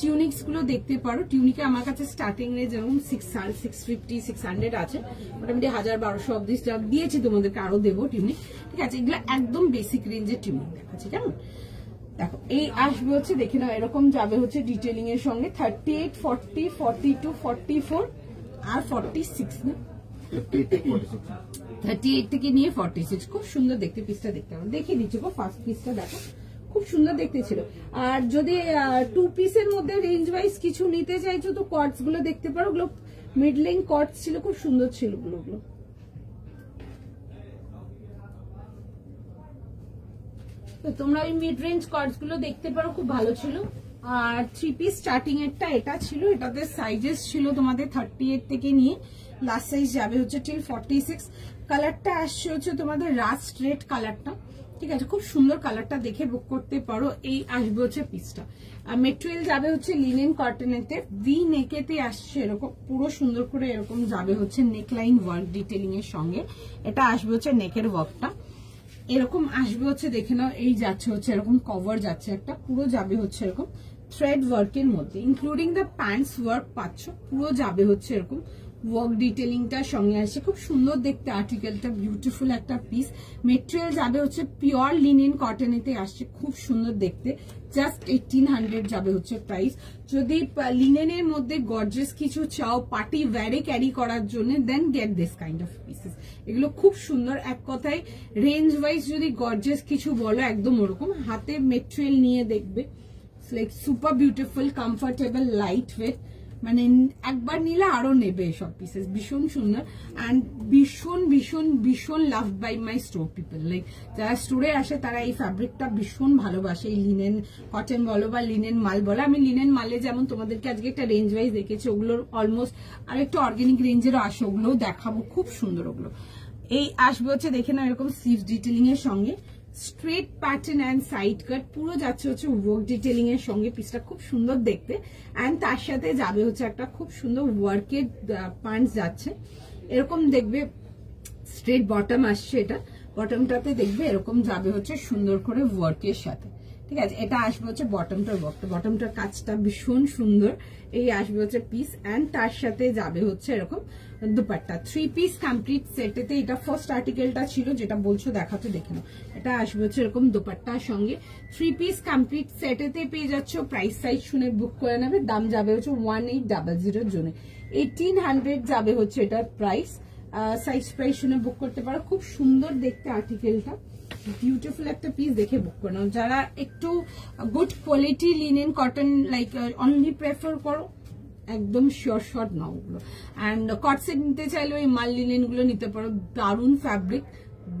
টিউনিক্স গুলো দেখতে পারো। টিউনিকে আমার কাছে স্টার্টিং রেঞ্জ যেরকম 650, 600 আছে, মোটামুটি 1000-1200 অব্দি দিয়েছি, তোমাদেরকে আরো দেবো টিউনিক, ঠিক আছে। এগুলো একদম বেসিক রেঞ্জের টিউনিক দেখাচ্ছি, কেমন দেখো। এই আসবে হচ্ছে দেখে নাও এরকম যাবে হচ্ছে ডিটেইলিং এর সঙ্গে, 38, 40, 42, 44 আর 46 না, 38 থেকে নিয়ে 46। খুব সুন্দর দেখতে পিসটা, দেখতে পারো, দেখিয়ে দিচ্ছি গো। ফার্স্ট পিসটা দেখো, খুব সুন্দর দেখতে ছিল। আর যদি 2 পিসের মধ্যে রেঞ্জ ওয়াইজ কিছু নিতে চাইছো তো কর্ডস গুলো দেখতে পারো, ওগুলো মিডলিং কর্ডস ছিল, খুব সুন্দর ছিল ওগুলো। তো তোমরা ওই মিড রেঞ্জ কর্ডস গুলো দেখতে পারো, খুব ভালো ছিল। আর 3 পিস স্টার্টিং এরটা এটা ছিল, এটাতে সাইজেস ছিল তোমাদের 38 থেকে নিয়ে লাস্ট সাইজ যাবে হচ্ছে টিল 46। কালারটা আসছে হচ্ছে তোমাদের রাস্ট রেড কালারটা, ঠিক আছে, খুব সুন্দর কালারটা দেখে বুক করতে পারো। এই আসবে হচ্ছে পিসটা, মেটেরিয়াল যাবে হচ্ছে লিনেন কটনেতে, ভি নেকেতে আসছে এরকম পুরো সুন্দর করে এরকম যাবে হচ্ছে নেকলাইন ওয়ার্ক ডিটেলিং এর সঙ্গে। এটা আসবে হচ্ছে নেকের ওয়ার্কটা এরকম আসবে হচ্ছে, দেখে নাও। এই যাচ্ছে হচ্ছে এরকম কভার যাচ্ছে একটা, পুরো যাবে হচ্ছে এরকম থ্রেড ওয়ার্কের মধ্যে, ইনক্লুডিং দ্য প্যান্টস ওয়ার্ক পাচ্ছ, পুরো যাবে হচ্ছে এরকম ওয়ার্ক ডিটেলিংটা সঙ্গে আসছে। খুব সুন্দর দেখতে আর্টিকেলটা, বিউটিফুল একটা পিস। মেটেরিয়াল যাবে হচ্ছে পিওর লিনেন কটনেতে আসছে, খুব সুন্দর দেখতে। জাস্ট 1800 যাবে হচ্ছে প্রাইস। যদি লিনেনের মধ্যে গর্জিয়াস কিছু চাও পার্টি ওয়্যারে ক্যারি করার জন্য, then get this kind of pieces. এগুলো খুব সুন্দর, এক কথায় রেঞ্জ ওয়াইজ যদি গর্জিয়াস কিছু বলো একদম ওরকম। হাতে মেটেরিয়াল নিয়ে দেখবে, like super beautiful, comfortable, light weight, মানে একবার নিলে আরো নেবে এসব পিসেস। ভীষণ সুন্দর অ্যান্ড ভীষণ ভীষণ ভীষণ love by my store people. Like যারা স্টোরে আসে তারা এই ফ্যাব্রিকটা ভীষণ ভালোবাসে, এই লিনেন কটন বলো বা লিনেন মাল বলো। আমি লিনেন মালে যেমন তোমাদেরকে আজকে একটা রেঞ্জ ওয়াইজ দেখেছি, ওগুলোর অলমোস্ট আর একটু অর্গানিক রেঞ্জেরও আসে, ওগুলোও দেখাবো, খুব সুন্দর ওগুলো। এই আসবে হচ্ছে দেখে নাও এরকম স্লিভস ডিটেলিং এর সঙ্গে, straight pattern and side cut, পুরো যাচ্ছে হচ্ছে ওয়ার্ক ডিটেলিং এর সঙ্গে। পিসটা খুব সুন্দর দেখতে অ্যান্ড তার সাথে যাবে হচ্ছে একটা খুব সুন্দর ওয়ার্কের প্যান্টস যাচ্ছে এরকম, দেখবে স্ট্রেট বটম আসছে, এটা বটমটাতে দেখবে এরকম যাবে হচ্ছে সুন্দর করে ওয়ার্কের সাথে। ঠিক আছে, এটা আসবে হচ্ছে বটমটার ওয়ার্কটা, বটমটার কাজটা ভীষণ সুন্দর। এই আসবে হচ্ছে পিস অ্যান্ড তার সাথে যাবে হচ্ছে এরকম দুপাট্টা। 3 পিস কমপ্লিট সেটেতে এটা ফার্স্ট আর্টিকেলটা ছিল যেটা বলছো দেখাতে, দেখে নাও। এটা আসবে হচ্ছে এরকম দুপাট্টার সঙ্গে। 3 পিস কমপ্লিট সেটেতে পেয়ে যাচ্ছ। প্রাইস সাইজ শুনে বুক করে নেবে। দাম যাবে হচ্ছে 1800 এর জন্য, 1800 যাবে হচ্ছে এটার প্রাইস। সাইজ প্রাইস শুনে বুক করতে পারো। খুব সুন্দর দেখতে আর্টিকেলটা, বিউটিফুল একটা পিস, দেখে বুক করে নাও। যারা একটু good quality linen cotton like only prefer করো, একদম শিওর শর্ট নাও ওগুলো। অ্যান্ড কটসেট নিতে চাইলে ওই মাল লিনেন গুলো নিতে পারো, দারুন ফ্যাব্রিক,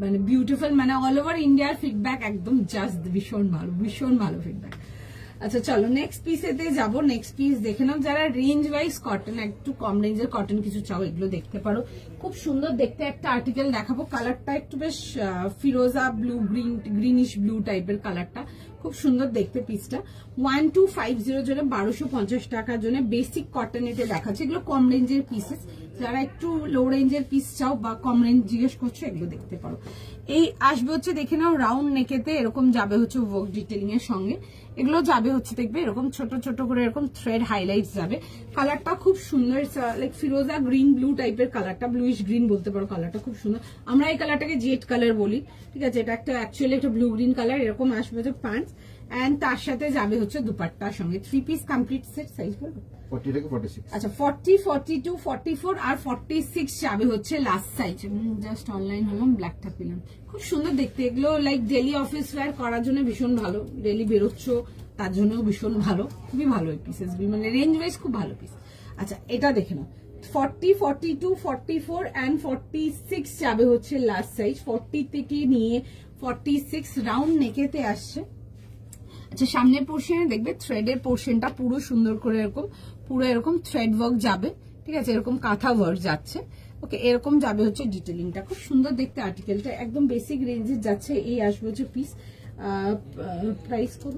মানে বিউটিফুল, মানে অল ওভার ইন্ডিয়ার ফিডব্যাক একদম জাস্ট ভীষণ ভালো, ভীষণ ভালো ফিডব্যাক। আচ্ছা চলো নেক্সট পিসেতে যাবো। নেক্সট পিস দেখে নাও। যারা রেঞ্জ ওয়াইজ কটন, একটু কম রেঞ্জের কটন কিছু চাও, এগুলো দেখতে পারো। খুব সুন্দর দেখতে একটা আর্টিকেল দেখাবো। কালারটা একটু বেশ ফিরোজা ব্লু, গ্রিনিশ ব্লু টাইপের কালারটা, খুব সুন্দর দেখতে পিসটা। 1250 জন্য 1250 টাকার জন্য বেসিক কটন এতে দেখাচ্ছে। এগুলো কম রেঞ্জের পিসেস, যারা একটু লো রেঞ্জের পিস চাও বা কম রেঞ্জ জিজ্ঞেস করছো, এগুলো দেখতে পারো। এই আসবে হচ্ছে দেখে নাও রাউন্ড নেকেতে এরকম যাবে হচ্ছে ওয়ার্ক ডিটেলিং এর সঙ্গে। এগুলো যাবে হচ্ছে দেখবে এরকম ছোট ছোট করে এরকম থ্রেড হাইলাইট যাবে। কালারটা খুব সুন্দর, লাইক ফিরোজা গ্রিন ব্লু টাইপের কালারটা, ব্লুইশ গ্রিন বলতে পারো। কালারটা খুব সুন্দর, আমরা এই কালারটাকে জেড কালার বলি। ঠিক আছে, এটা একটা অ্যাকচুয়ালি একটা ব্লু গ্রিন কালার। এরকম আসবে হচ্ছে প্যান্টস এন্ড তার সাথে যাবে হচ্ছে দুপাট্টার সঙ্গে। 3 পিস কমপ্লিট সেট। সাইজ বলবো 40 থেকে 46। আচ্ছা 40, 42, 44 আর 46 যাবে হচ্ছে লাস্ট সাইজ। জাস্ট অনলাইন হলাম, ব্ল্যাকটা পেলাম, খুব সুন্দর দেখতে। এগুলো লাইক ডেলি অফিস ওয়্যার করার জন্য ভীষণ ভালো, ডেলি বেরোচ্ছ তার জন্য ভীষণ ভালো, খুবই ভালো এই পিসেস, মানে রেঞ্জ ওয়াইজ খুব ভালো পিস। আচ্ছা এটা দেখে নাও। 40, 42, 44 and 46 যাবে হচ্ছে লাস্ট সাইজ। 40 থেকে নিয়ে 46 রাউন্ড নেকেতে আসছে। আচ্ছা সামনের পোর্শনে দেখবে থ্রেডের পোর্শনটা পুরো সুন্দর করে এরকম পুরো এরকম থ্রেড ওয়ার্ক যাবে। ঠিক আছে, এরকম কাঁথা ওয়ার্ক যাচ্ছে। ওকে, এরকম যাবে হচ্ছে ডিটেলিংটা, খুব সুন্দর দেখতে আর্টিকেলটা, একদম বেসিক রেঞ্জে যাচ্ছে। এই আসবে হচ্ছে পিস। প্রাইস কত?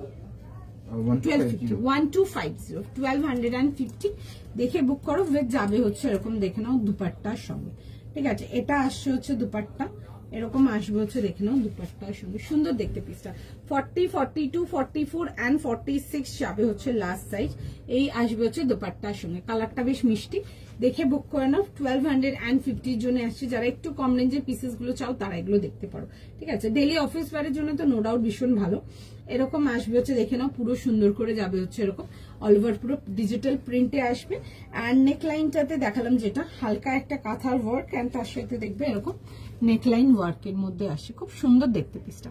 1250, 1250 দেখে বুক করো। উইথ যাবে হচ্ছে এরকম দেখে নাও দুপাট্টার সঙ্গে। ঠিক আছে, এটা আসছে হচ্ছে দুপাট্টা, এরকম আসবে হচ্ছে দেখে নাও দুপাট্টার সঙ্গে, সুন্দর দেখতে পিসটা। 40, 42, 44 and 46 যাবে হচ্ছে লাস্ট সাইজ। এই আসবে হচ্ছে দুপাট্টার সঙ্গে। কালারটা বেশ মিষ্টি, দেখে বুক করে নাও। 1250 জন্য আসছে। যারা একটু কম রেঞ্জের পিসেস গুলো চাও তারা এগুলো দেখতে পারো। ঠিক আছে, ডেলি অফিস ওয়্যারের জন্য তো নো ডাউট ভীষণ ভালো। এরকম আসবে হচ্ছে দেখে নাও, পুরো সুন্দর করে যাবে হচ্ছে এরকম অল ওভার পুরো ডিজিটাল প্রিন্টে আসবে। অ্যান্ড নেকলাইনটাতে দেখালাম যেটা হালকা একটা কাঁথার ওয়ার্ক, অ্যান্ড তার সাথে দেখবে এরকম নেকলাইন ওয়ার্কের মধ্যে আসে, খুব সুন্দর দেখতে পিসটা।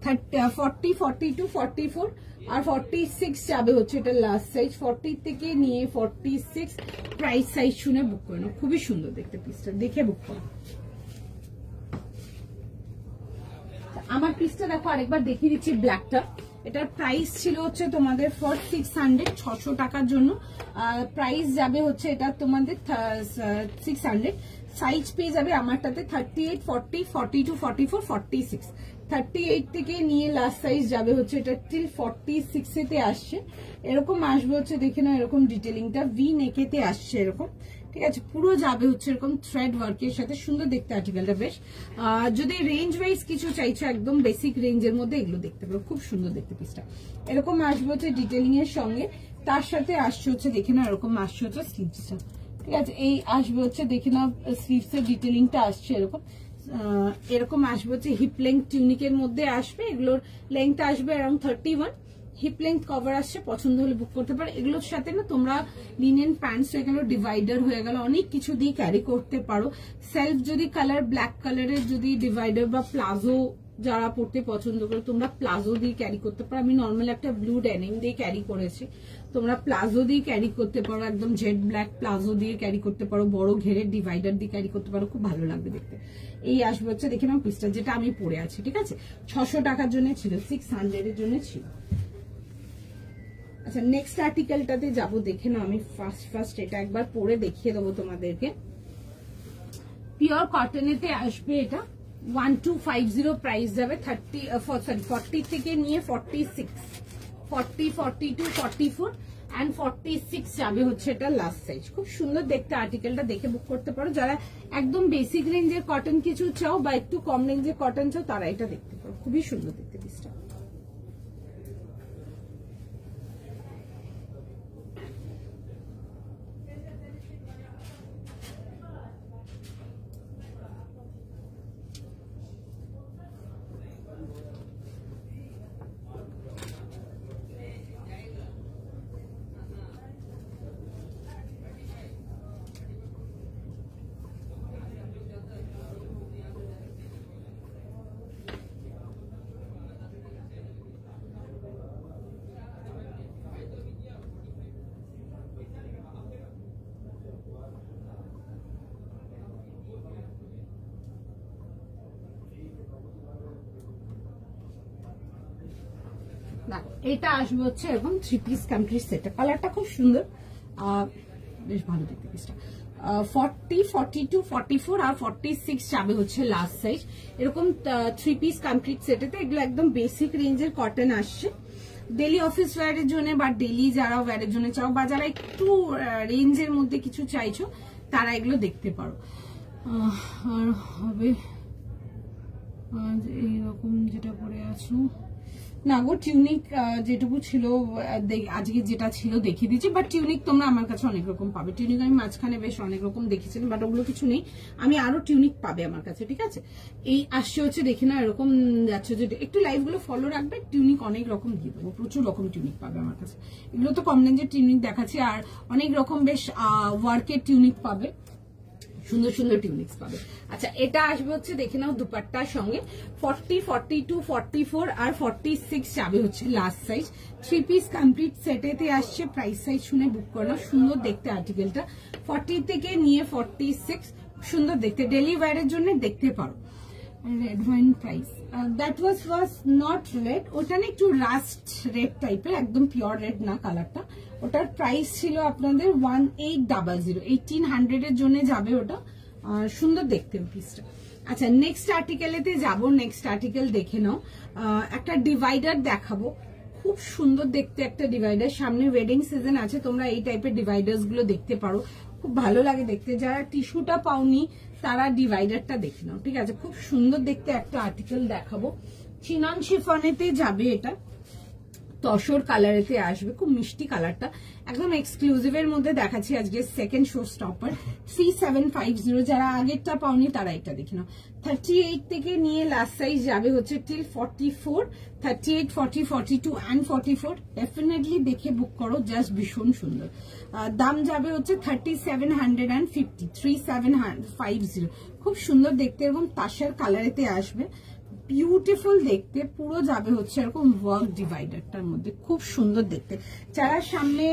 40, 42, 44 আর 46 যাবে হচ্ছে এটা লাস্ট সাইজ। 40 থেকে নিয়ে 46 প্রাইস সাইজ শুনে বুক করে নাও, খুবই সুন্দর দেখতে পিসটা, দেখে বুক করো। আমার পিসটা দেখো আরেকবার দেখিয়ে দিচ্ছি, ব্ল্যাকটা। এটার প্রাইস ছিল হচ্ছে তোমাদের ফর 600, 600 টাকার জন্য প্রাইস যাবে হচ্ছে এটা তোমাদের 600। সাইজ পেয়ে যাবে আমারটাতে 38, 40, 42, 44, 46। 38 থেকে নিয়ে লাস্ট সাইজ যাবে হচ্ছে এটা টিল 46 এতে আসছে। এরকম আসবে হচ্ছে দেখে না, এরকম ডিটেলিংটা ভি নেকেতে আসছে এরকম, ঠিক আছে। পুরো যাবে হচ্ছে এরকম থ্রেড ওয়ার্কের সাথে, সুন্দর দেখতে আর্টিকেলটা বেশ। যদি রেঞ্জ ওয়াইজ কিছু চাইছো একদম বেসিক রেঞ্জের মধ্যে এগুলো দেখতে পারো, খুব সুন্দর দেখতে পিসটা। এরকম আসবে হচ্ছে ডিটেলিং এর সঙ্গে, তার সাথে আসছে হচ্ছে দেখে না এরকম আসছে হচ্ছে স্লিভসটা, ঠিক আছে। এই আসবে হচ্ছে দেখে না স্লিভস এর ডিটেলিংটা আসছে এরকম, এরকম আসবে হচ্ছে হিপ লেংথ টিউনিকের মধ্যে আসবে। এগুলোর লেংথ আসবে অ্যারাউন্ড 31, হিপ লেংথ কভার আসছে, পছন্দ হলে বুক করতে পারো। এগুলোর সাথে না তোমরা লিনেন প্যান্টস হয়ে গেল, ডিভাইডার হয়ে গেল, অনেক কিছু দিয়ে ক্যারি করতে পারো। সেলফ যদি কালার ব্ল্যাক কালারের যদি ডিভাইডার বা প্লাজো যারা পড়তে পছন্দ করো তোমরা প্লাজো দিয়ে ক্যারি করতে পারো। আমি নর্মাল একটা ব্লু ডেনিম দিয়ে ক্যারি করেছি, তোমরা প্লাজো দিয়ে ক্যারি করতে পারো, একদম জেড ব্ল্যাক প্লাজো দিয়ে ক্যারি করতে পারো, বড় ঘেরের ডিভাইডার দিয়ে ক্যারি করতে পারো, খুব ভালো লাগবে দেখতে। এই আসবে হচ্ছে দেখে নাও পিসটা, যেটা আমি পরে আছি, ঠিক আছে। 600 টাকার জন্য ছিল, 600 এর জন্য ছিল। আচ্ছা নেক্সট আর্টিকেলটাতে যাবো, দেখে নাও। আমি ফার্স্ট এটা একবার পরে দেখিয়ে দেবো তোমাদেরকে। পিওর কটনেতে আসবে এটা, 1250 প্রাইস যাবে। 40 থেকে নিয়ে 46, 40, 42, 44 and 46 যাবে হচ্ছে এটা লাস্ট সাইজ। খুব সুন্দর দেখতে আর্টিকেলটা, দেখে বুক করতে পারো। যারা একদম বেসিক রেঞ্জের কটন কিছু চাও বা একটু কম রেঞ্জের কটন চাও তারা এটা দেখতে পারো, খুবই সুন্দর দেখতে পিসটা। এটা আসবে হচ্ছে এরকম 3 পিস কমপ্লিট সেট, কালারটা খুব সুন্দর, বেশ ভালো দেখতে পিসটা। 40, 42, 44 আর 46 যাবে হচ্ছে লাস্ট সাইজ। এরকম 3 পিস কমপ্লিট সেটেতে এগুলো একদম বেসিক রেঞ্জের কটন আসছে। ডেলি অফিস ওয়্যারের জন্য বা ডেলি যারা ওয়্যারের জন্য চাও বা যারা একটু রেঞ্জের মধ্যে কিছু চাইছো তারা এগুলো দেখতে পারো। আর হবে এইরকম যেটা পরে আছো না গো, টিউনিক যেটুকু ছিল আজকে যেটা ছিল দেখিয়ে দিচ্ছি, বাট টিউনিক তোমরা আমার কাছে অনেক রকম পাবে। টিউনিক আমি মাঝখানে বেশ অনেক রকম দেখেছিলাম, বাট ওগুলো কিছু নেই, আমি আরো টিউনিক পাবে আমার কাছে, ঠিক আছে। এই আসছে হচ্ছে দেখে না এরকম যাচ্ছে, যে একটু লাইভ গুলো ফলো রাখবে, টিউনিক অনেক রকম দিয়ে দেবো, প্রচুর রকম টিউনিক পাবে আমার কাছে। এগুলো তো কম রেঞ্জের টিউনিক দেখাচ্ছি, আর অনেক রকম বেশ ওয়ার্কের টিউনিক পাবে, সুন্দর সুন্দর টিউনিক্স পাবে। আচ্ছা এটা আসবে হচ্ছে দেখে নাও দুপাট্টার সঙ্গে, 40, 42, 44 আর 46 যাবে হচ্ছে লাস্ট সাইজ। 3 পিস কমপ্লিট সেটেতে আসছে, প্রাইস সাইজ শুনে বুক করো, সুন্দর দেখতে আর্টিকেলটা। 40 থেকে নিয়ে 46, সুন্দর দেখতে, ডেলি ওয়্যারের জন্য দেখতে পারো। Red wine price, that was not red, ওটা না একটু রাস্ট রেড টাইপের, একদম পিওর রেড না কালারটা। ওটার প্রাইস ছিল আপনাদের 1800, 1800 এর জন্য যাবে ওটা, সুন্দর দেখতে পিসটা। আচ্ছা নেক্সট আর্টিকেলেতে যাবো, নেক্সট আর্টিকেল দেখে নাও। একটা ডিভাইডার দেখাবো, খুব সুন্দর দেখতে একটা ডিভাইডার। সামনে ওয়েডিং সিজন আছে, তোমরা এই টাইপের ডিভাইডার্স গুলো দেখতে পারো, খুব ভালো লাগে দেখতে। যারা টিস্যুটা পাওনি তারা ডিভাইডারটা দেখে নাও, ঠিক আছে। খুব সুন্দর দেখতে একটা আর্টিকেল দেখাবো, চিনন শিফনেতে যাবে এটা, তসর কালারেতে আসবে, খুব মিষ্টি কালারটা, একদম এক্সক্লুসিভ এর মধ্যে দেখাচ্ছি আজকে সেকেন্ড শো স্টপার। 3750, যারা আগেরটা পাওনি তারা এটা দেখে নাও। 38 থেকে নিয়ে লাস্ট সাইজ যাবে হচ্ছে টিল 44, 38, 40, 42 and 44, ডেফিনেটলি দেখে বুক করো, জাস্ট ভীষণ সুন্দর। দাম যাবে হচ্ছে 3750, 3750, খুব সুন্দর দেখতে, এবং তাসার কালারেতে আসবে, বিউটিফুল দেখতে, পুরো যাবে হচ্ছে এরকম ওয়ার্ক ডিভাইডারটার মধ্যে, খুব সুন্দর দেখতে। যারা সামনে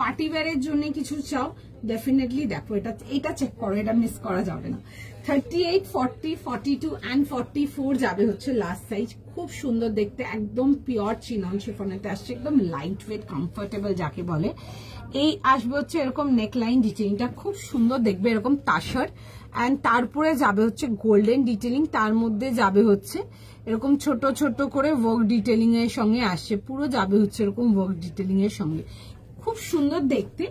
পার্টি ওয়্যারের জন্য কিছু চাও ডেফিনেটলি দেখো, এটা চেক করো, এটা মিস করা যাবে না। 38, 40, 42 and 44 যাবে হচ্ছে লাস্ট সাইজ, খুব সুন্দর দেখতে, একদম পিওর চিনন শিফনেতে আসছে, একদম লাইট ওয়েট কমফোর্টেবল যাকে বলে। এই আসবে হচ্ছে এরকম নেকলাইন ডিজাইনটা, খুব সুন্দর দেখবে, এরকম তাসার অ্যান্ড তারপরে যাবে হচ্ছে গোল্ডেন ডিটেলিং, তার মধ্যে যাবে হচ্ছে এরকম ছোট ছোট করে ওয়ার্ক ডিটেলিং এর সঙ্গে আসছে, পুরো যাবে হচ্ছে এরকম ওয়ার্ক ডিটেলিং এর সঙ্গে, খুব সুন্দর দেখতে।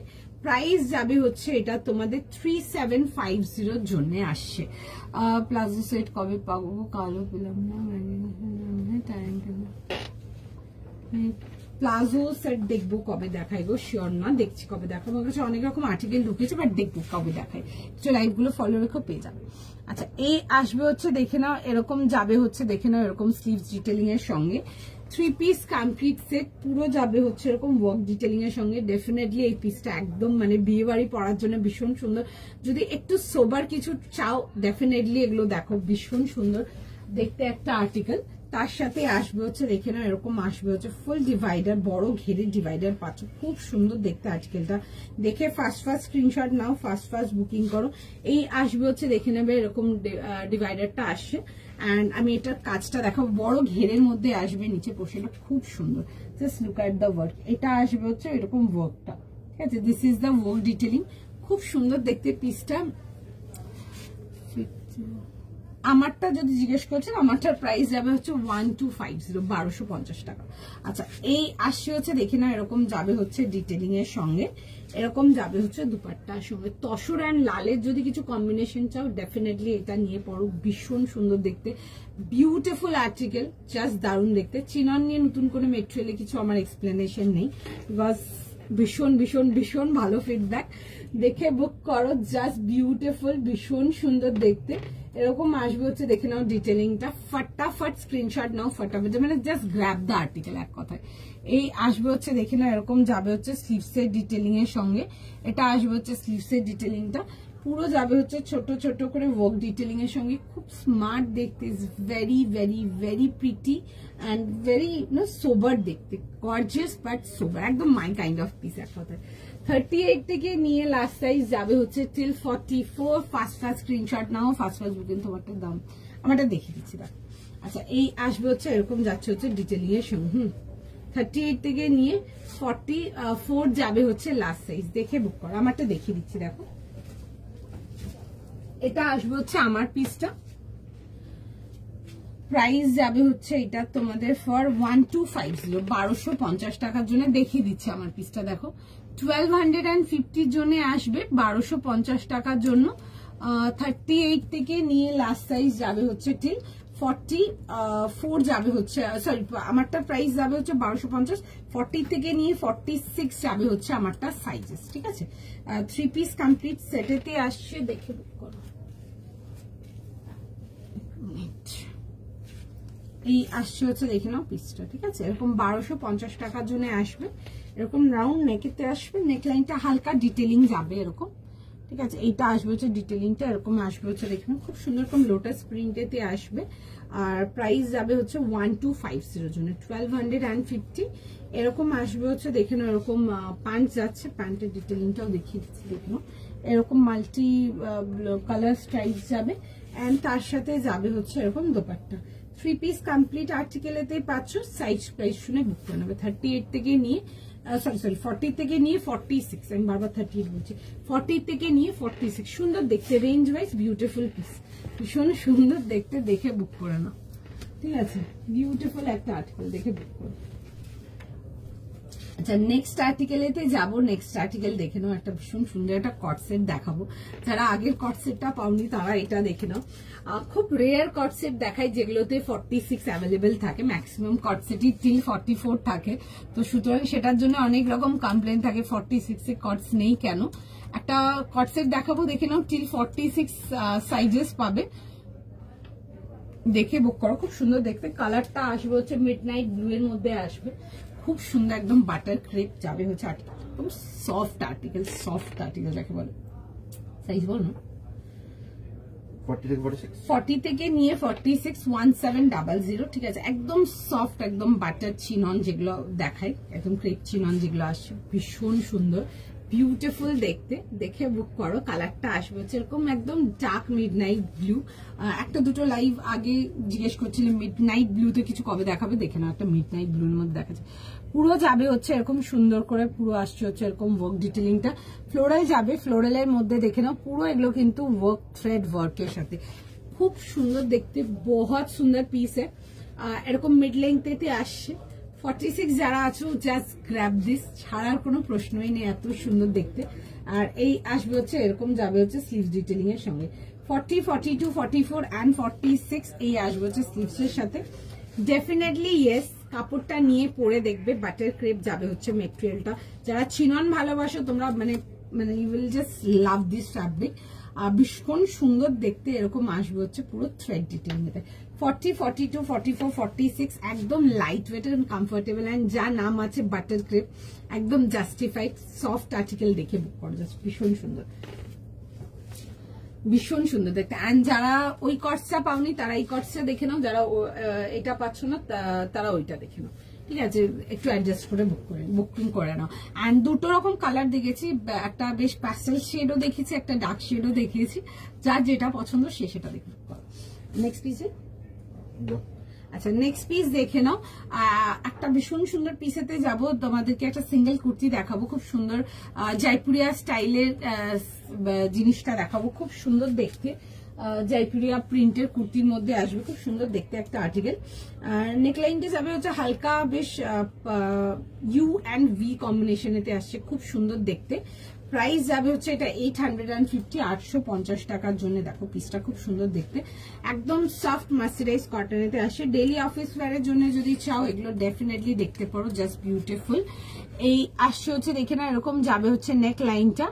প্রাইস যাবে হচ্ছে এটা তোমাদের 3750 জন্য আসছে। প্লাজো সেট কবে পাবো? কালো পেলাম না, প্লাজো সেট দেখবো কবে দেখাই গো, শিওর না, দেখছি কবে দেখাবো। আমার কাছে অনেক রকম আর্টিকেল ঢুকেছে, বাট দেখবো কবে দেখাই। লাইভ গুলো ফলো রেখো, পেয়ে যাবে। আচ্ছা, এই আসবে হচ্ছে দেখে নাও, এরকম যাবে হচ্ছে দেখে নাও এরকম স্লিভস ডিটেলিং এর সঙ্গে 3 পিস কমপ্লিট সেট, পুরো যাবে হচ্ছে এরকম ওয়ার্ক ডিটেলিং এর সঙ্গে। ডেফিনেটলি এই পিসটা একদম মানে বিয়ে বাড়ি পরার জন্য ভীষণ সুন্দর। যদি একটু সোবার কিছু চাও, ডেফিনেটলি এগুলো দেখো, ভীষণ সুন্দর দেখতে একটা আর্টিকেল। তার সাথে আসবে হচ্ছে দেখে নাও এরকম আসবে হচ্ছে ফুল ডিভাইডার, বড় ঘেরের ডিভাইডার পাচ্ছ, খুব সুন্দর দেখতে আর্টিকেলটা। দেখে ফার্স্ট স্ক্রিনশট নাও, ফার্স্ট বুকিং করো। এই আসবে হচ্ছে দেখে নেবে এরকম ডিভাইডারটা আসছে। অ্যান্ড আমি এটার কাজটা দেখাবো, বড় ঘেরের মধ্যে আসবে, নিচে পোর্শনটা খুব সুন্দর। Just look at the work. এটা আসবে হচ্ছে এরকম ওয়ার্কটা, ঠিক আছে। This is the work detailing, খুব সুন্দর দেখতে পিসটা। আমারটা যদি জিজ্ঞেস করছেন, আমারটার প্রাইস যাবে হচ্ছে 1250, 1250 টাকা। আচ্ছা, এই আসছে হচ্ছে দেখে না এরকম যাবে হচ্ছে ডিটেলিং এর সঙ্গে, এরকম যাবে হচ্ছে দুপাট্টার সঙ্গে। তসর অ্যান্ড লালের যদি কিছু কম্বিনেশন চাও, ডেফিনেটলি এটা নিয়ে পড়ো, ভীষণ সুন্দর দেখতে, বিউটিফুল আর্টিকেল, জাস্ট দারুণ দেখতে। চিনন নিয়ে নতুন করে মেটেরিয়ালে কিছু আমার এক্সপ্লেনেশন নেই, বিকজ ভীষণ ভীষণ ভীষণ ভালো ফিডব্যাক। দেখে বুক করো, জাস্ট বিউটিফুল, ভীষণ সুন্দর দেখতে। এরকম আসবে হচ্ছে দেখে নাও ডিটেলিংটা, ফটাফট স্ক্রিনশট নাও, ফটাফট, মানে জাস্ট গ্র্যাব দ্য আর্টিকেল এক কথায়। এই আসবে হচ্ছে দেখে নাও এরকম যাবে হচ্ছে স্লিভসের ডিটেলিং এর সঙ্গে। এটা আসবে হচ্ছে স্লিভসের ডিটেলিংটা, পুরো যাবে হচ্ছে ছোট ছোট করে ওয়ার্ক ডিটেলিং এর সঙ্গে, খুব স্মার্ট দেখতে, is very very very pretty and very sober দেখতে, গর্জিয়াস বাট সোবার, একদম মাই কাইন্ড অফ পিস এক কথায়। 38 থেকে নিয়ে লাস্ট সাইজ যাবে হচ্ছে টিল 44। ফার্স্ট স্ক্রিনশট নাও, ফার্স্ট বুকিং। তোমারটার দাম আমারটা দেখিয়ে দিচ্ছি, দেখ। আচ্ছা, এই আসবে হচ্ছে এরকম যাচ্ছে হচ্ছে ডিটেলিং এর সঙ্গে। 38 থেকে নিয়ে 44 যাবে হচ্ছে লাস্ট সাইজ। দেখে বুক করো, আমারটা দেখিয়ে দিচ্ছি, দেখো। এটা আসবে হচ্ছে আমার পিসটা, প্রাইস যাবে হচ্ছে এটা তোমাদের ফর 1250, 1250 টাকার জন্য দেখিয়ে দিচ্ছে আমার পিসটা, দেখো। 1250 জন্য আসবে 1250 টাকার জন্য। 38 থেকে নিয়ে লাস্ট সাইজ যাবে হচ্ছে ঠিক 44 যাবে হচ্ছে, সরি আমারটা প্রাইস যাবে হচ্ছে 1250। 40 থেকে নিয়ে 46 যাবে হচ্ছে আমারটা সাইজেস, ঠিক আছে। 3 পিস কমপ্লিট সেটেতে আসছে, দেখে বুক করো। এই আসছে হচ্ছে দেখে নাও পিসটা, ঠিক আছে। এরকম 1250 টাকার জন্য আসবে, এরকম রাউন্ড নেকেতে আসবে, নেকলাইনটা হালকা ডিটেলিং যাবে এরকম, ঠিক আছে। এইটা আসবে হচ্ছে ডিটেলিংটা এরকম আসবে হচ্ছে দেখুন, খুব সুন্দর রকম লোটাস প্রিন্টেতে আসবে। আর প্রাইস যাবে হচ্ছে 1250 জন্য, 1250 এরকম আসবে হচ্ছে দেখে নাও। এরকম প্যান্ট যাচ্ছে, প্যান্টের ডিটেলিংটাও দেখিয়ে দিচ্ছি, দেখুন এরকম মাল্টি কালার স্ট্রাইপ যাবে। অ্যান্ড তার সাথে যাবে হচ্ছে এরকম দোপাট্টা। 3 পিস কমপ্লিট আর্টিকেলেতেই পাচ্ছ। সাইজ প্রাইস শুনে বুক করে নেবে। 38 থেকে নিয়ে সরি 40 থেকে নিয়ে 46, আমি বারবার 38 বলছি, 40 থেকে নিয়ে 46, সুন্দর দেখতে, রেঞ্জ ওয়াইজ বিউটিফুল পিস, ভীষণ সুন্দর দেখতে, দেখে বুক করে নাও, ঠিক আছে। বিউটিফুল একটা আর্টিকেল, দেখে বুক করো। আচ্ছা, নেক্সট আর্টিকেলেতে যাবো। নেক্সট আর্টিকেল দেখে নাও, একটা ভীষণ সুন্দর একটা কট সেট দেখাবো। যারা আগের কট সেটটা পাওনি তারা এটা দেখে নাও। খুব রেয়ার কট সেট দেখায় যেগুলোতে 46 অ্যাভেলেবেল থাকে, ম্যাক্সিমাম কট সেটই টিল 44 থাকে। তো সুতরাং সেটার জন্য অনেক রকম কমপ্লেন থাকে 46 এ কটস নেই কেন। একটা কট সেট দেখাবো, দেখে নাও, টিল 46 সাইজেস পাবে, দেখে বুক করো। খুব সুন্দর দেখতে, কালারটা আসবে হচ্ছে মিডনাইট ব্লু এর মধ্যে আসবে, খুব সুন্দর একদম বাটার ক্রেপ যাবে হচ্ছে আর্টিকেল, খুব সফট আর্টিকেল, সফট আর্টিকেল যাকে বলে। সাইজ বল না, 40 থেকে নিয়ে 46, 1700, ঠিক আছে। একদম সফট, একদম বাটার চিনন যেগুলো দেখায়, একদম ক্রেপ চিনন যেগুলো আসছে, ভীষণ সুন্দর। বিউটিফুল দেখতে, দেখে বুক করো। কালারটা আসবে হচ্ছে এরকম একদম ডার্ক মিডনাইট ব্লু। একটা দুটো লাইভ আগে জিজ্ঞেস করছিলাম মিডনাইট ব্লুতে কিছু কবে দেখাবে, দেখে না একটা মিডনাইট ব্লুর মধ্যে দেখাচ্ছে। পুরো যাবে হচ্ছে এরকম সুন্দর করে, পুরো আসছে হচ্ছে এরকম ওয়ার্ক ডিটেলিংটা। ফ্লোরাল যাবে, ফ্লোরালের মধ্যে দেখে নাও পুরো এগুলো কিন্তু ওয়ার্ক থ্রেড ওয়ার্কের সাথে, খুব সুন্দর দেখতে, বহুত সুন্দর পিস এরকম মিড লেন্থেতে আসছে। 46 যারা আছো জাস্ট গ্র্যাব দিস, ছাড়ার কোনো প্রশ্নই নেই, এত সুন্দর দেখতে। আর এই আসবে হচ্ছে এরকম যাবে হচ্ছে স্লিভস ডিটেলিং এর সঙ্গে। 40, 42, 44 and 46 এই আসবে হচ্ছে স্লিভস এর সাথে। ডেফিনেটলি ইয়েস, কাপড়টা নিয়ে পরে দেখবে, বাটার ক্রেপ যাবে হচ্ছে মেটেরিয়ালটা। যারা চিনন ভালোবাসো তোমরা মানে you will just love this fabric. ভীষণ সুন্দর দেখতে, এরকম আসবে হচ্ছে পুরো থ্রেড ডিটেইলিং এতে। 40, 42, 44, 46 একদম light weight and comfortable, and যা নাম আছে বাটার ক্রেপ, একদম জাস্টিফাইড সফট আর্টিকেল দেখে বুক করো। জাস্ট ভীষণ সুন্দর, ভীষণ সুন্দর দেখতে। এন্ড যারা ওই কটসটা পাওনি তারা এই কটসটা দেখে নাও, যারা এটা পাচ্ছ না তারা ওইটা দেখে নাও, ঠিক আছে? একটু অ্যাডজাস্ট করে বুকিং করে নাও। এন্ড দুটো রকম কালার দেখেছি, একটা বেশ প্যাস্টেল শেডও দেখেছি, একটা ডার্ক শেডও দেখিয়েছি। যার যেটা পছন্দ সে সেটা দেখে করো। নেক্সট পিসে, আচ্ছা নেক্সট পিস দেখে নাও। একটা ভীষণ সুন্দর পিসেতে যাব, তোমাদেরকে একটা সিঙ্গেল কুর্তি দেখাবো, খুব সুন্দর জয়পুরিয়া স্টাইলের জিনিসটা দেখাবো, খুব সুন্দর দেখতে। জয়পুরিয়া প্রিন্টের কুর্তির মধ্যে আসবে, খুব সুন্দর দেখতে একটা আর্টিকেল। নেকলাইনটা যাবে হচ্ছে হালকা বেশ ইউ অ্যান্ড ভি কম্বিনেশনেতে আসছে, খুব সুন্দর দেখতে। প্রাইস যাবে হচ্ছে এটা 850, 850 টাকার জন্য। দেখো পিসটা খুব সুন্দর দেখতে, একদম সফট মার্সিডাইজ কটনেতে আসে। ডেইলি অফিস ওয়্যারের জন্য যদি চাও এগুলো ডেফিনেটলি দেখতে পারো, জাস্ট বিউটিফুল। এই আসছে হচ্ছে দেখে না, এরকম যাবে হচ্ছে নেক লাইনটা,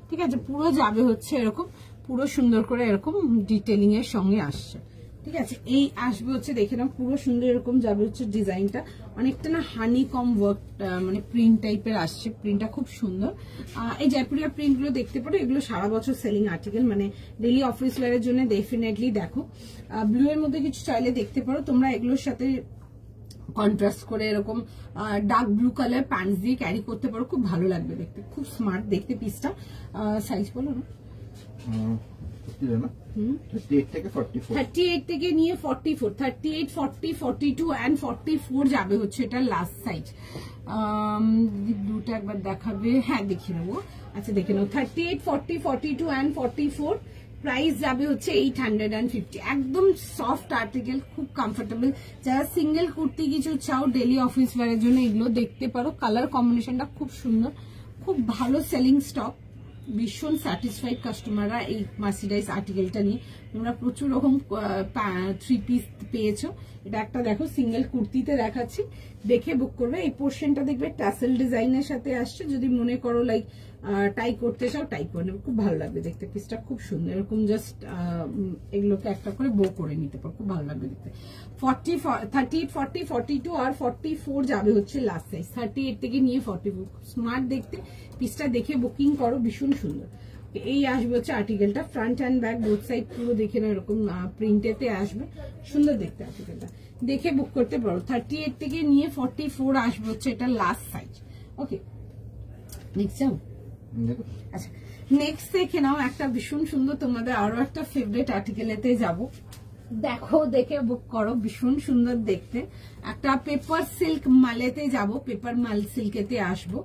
ঠিক আছে? পুরো যাবে হচ্ছে এরকম, পুরো সুন্দর করে এরকম ডিটেলিং এর সঙ্গে আসছে, ঠিক আছে? এই আসবে হচ্ছে দেখে নাও, পুরো সুন্দর এরকম যাবে হচ্ছে ডিজাইনটা, অনেকটা না হানি কম ওয়ার্ক মানে প্রিন্ট টাইপের আসছে, প্রিন্টটা খুব সুন্দর। এই জয়পুরিয়া প্রিন্ট গুলো দেখতে পারো, এগুলো সারা বছর সেলিং আর্টিকেল, মানে ডেইলি অফিস ওয়্যারের জন্য ডেফিনেটলি দেখো। ব্লু এর মধ্যে কিছু চাইলে দেখতে পারো তোমরা, এগুলোর সাথে কন্ট্রাস্ট করে এরকম ডার্ক ব্লু কালার প্যান্টস দিয়ে ক্যারি করতে পারো, খুব ভালো লাগবে দেখতে, খুব স্মার্ট দেখতে পিসটা। সাইজ বলো না? 38 থেকে নিয়ে 44, 38, 40, 42 and 44 যাবে হচ্ছে এটা লাস্ট সাইজ। ব্লুটা একবার দেখাবে, হ্যাঁ দেখিয়ে নেবো। আচ্ছা দেখে নাও, 38, 40, 42 and 44 প্রাইস যাবে হচ্ছে 850। একদম সফট আর্টিকেল, খুব কমফোর্টেবল। যারা সিঙ্গেল কুর্তি কিছু চাও ডেইলি অফিস ওয়্যারের জন্য এগুলো দেখতে পারো। কালার কম্বিনেশনটা খুব সুন্দর, খুব ভালো সেলিং স্টক, ভীষণ স্যাটিসফাইড কাস্টমাররা এই মার্সিডাইজ আর্টিকেলটা নিয়ে। তোমরা প্রচুর রকম 3 পিস পেয়েছো। এটা একটা দেখো সিঙ্গেল কুর্তিতে দেখাচ্ছি, দেখে বুক করবে। এই পোর্শনটা দেখবে ট্যাসেল ডিজাইনের সাথে আসছে, যদি মনে করো লাইক টাই করতে চাও টাই করে নেবে, খুব ভালো লাগবে দেখতে। পিসটা খুব সুন্দর, এরকম জাস্ট এগুলোকে একটা করে বো করে নিতে পারো, খুব ভালো লাগবে দেখতে। 38, 40, 42 আর 44 যাবে হচ্ছে লাস্ট সাইজ। 38 থেকে নিয়ে 44, স্মার্ট দেখতে। পিসটা দেখে বুকিং করো, ভীষণ সুন্দর। এই আসবে হচ্ছে আর্টিকেলটা, front and back both side পুরো দেখে না এরকম প্রিন্টেতে আসবে, সুন্দর দেখতে আর্টিকেলটা, দেখে বুক করতে পারো। 38 থেকে নিয়ে 44 আসবে হচ্ছে এটা লাস্ট সাইজ। ওকে নেক্সট যাও। আচ্ছা নেক্সট দেখে নাও একটা ভীষণ সুন্দর, তোমাদের আরো একটা ফেভারিট আর্টিকেলেতে যাব, দেখো দেখে বুক করো, ভীষণ সুন্দর দেখতে। একটা পেপার সিল্ক মালেতে যাব, পেপার মাল সিল্কেতে আসবো।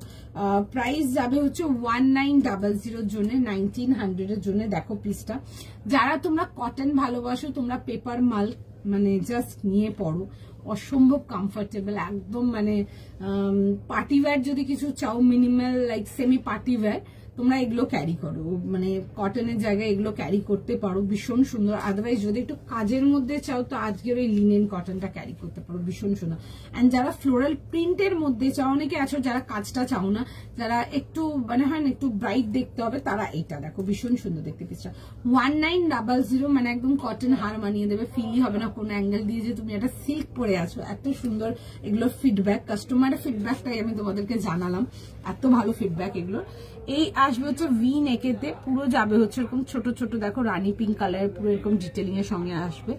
প্রাইস যাবে হচ্ছে 1900 জন্য, 1900 এর জন্য। দেখো পিসটা, যারা তোমরা কটন ভালোবাসো তোমরা পেপার মাল মানে জাস্ট নিয়ে পড়ো, অসম্ভব কমফোর্টেবল একদম। মানে পার্টি ওয়্যার যদি কিছু চাও, minimal like semi party wear, তোমরা এগুলো ক্যারি করো, মানে কটনের জায়গায় এগুলো ক্যারি করতে পারো, ভীষণ সুন্দর। আদারওয়াইজ যদি একটু কাজের মধ্যে চাও তো আজকের ওই লিনেন কটনটা ক্যারি করতে পারো, ভীষণ সুন্দর। এন্ড যারা ফ্লোরাল প্রিন্টের মধ্যে চাও, অনেকে আছো যারা কাজটা চাও না, যারা একটু মানে হয় না একটু ব্রাইট দেখতে হবে, তারা এইটা দেখো, ভীষণ সুন্দর দেখতে পিসটা। 1900, মানে একদম কটন হার মানিয়ে দেবে, ফিলই হবে না কোনো অ্যাঙ্গেল দিয়ে যে তুমি একটা সিল্ক পরে আছো। এত সুন্দর এগুলোর ফিডব্যাক, কাস্টমারের ফিডব্যাকটাই আমি তোমাদেরকে জানালাম, এত ভালো ফিডব্যাক এগুলোর। এই আসবে হচ্ছে ভি নেকেতে, পুরো যাবে হচ্ছে এরকম ছোট ছোট, দেখো রানী পিঙ্ক কালারের পুরো এরকম ডিটেলিং এর সঙ্গে আসবে।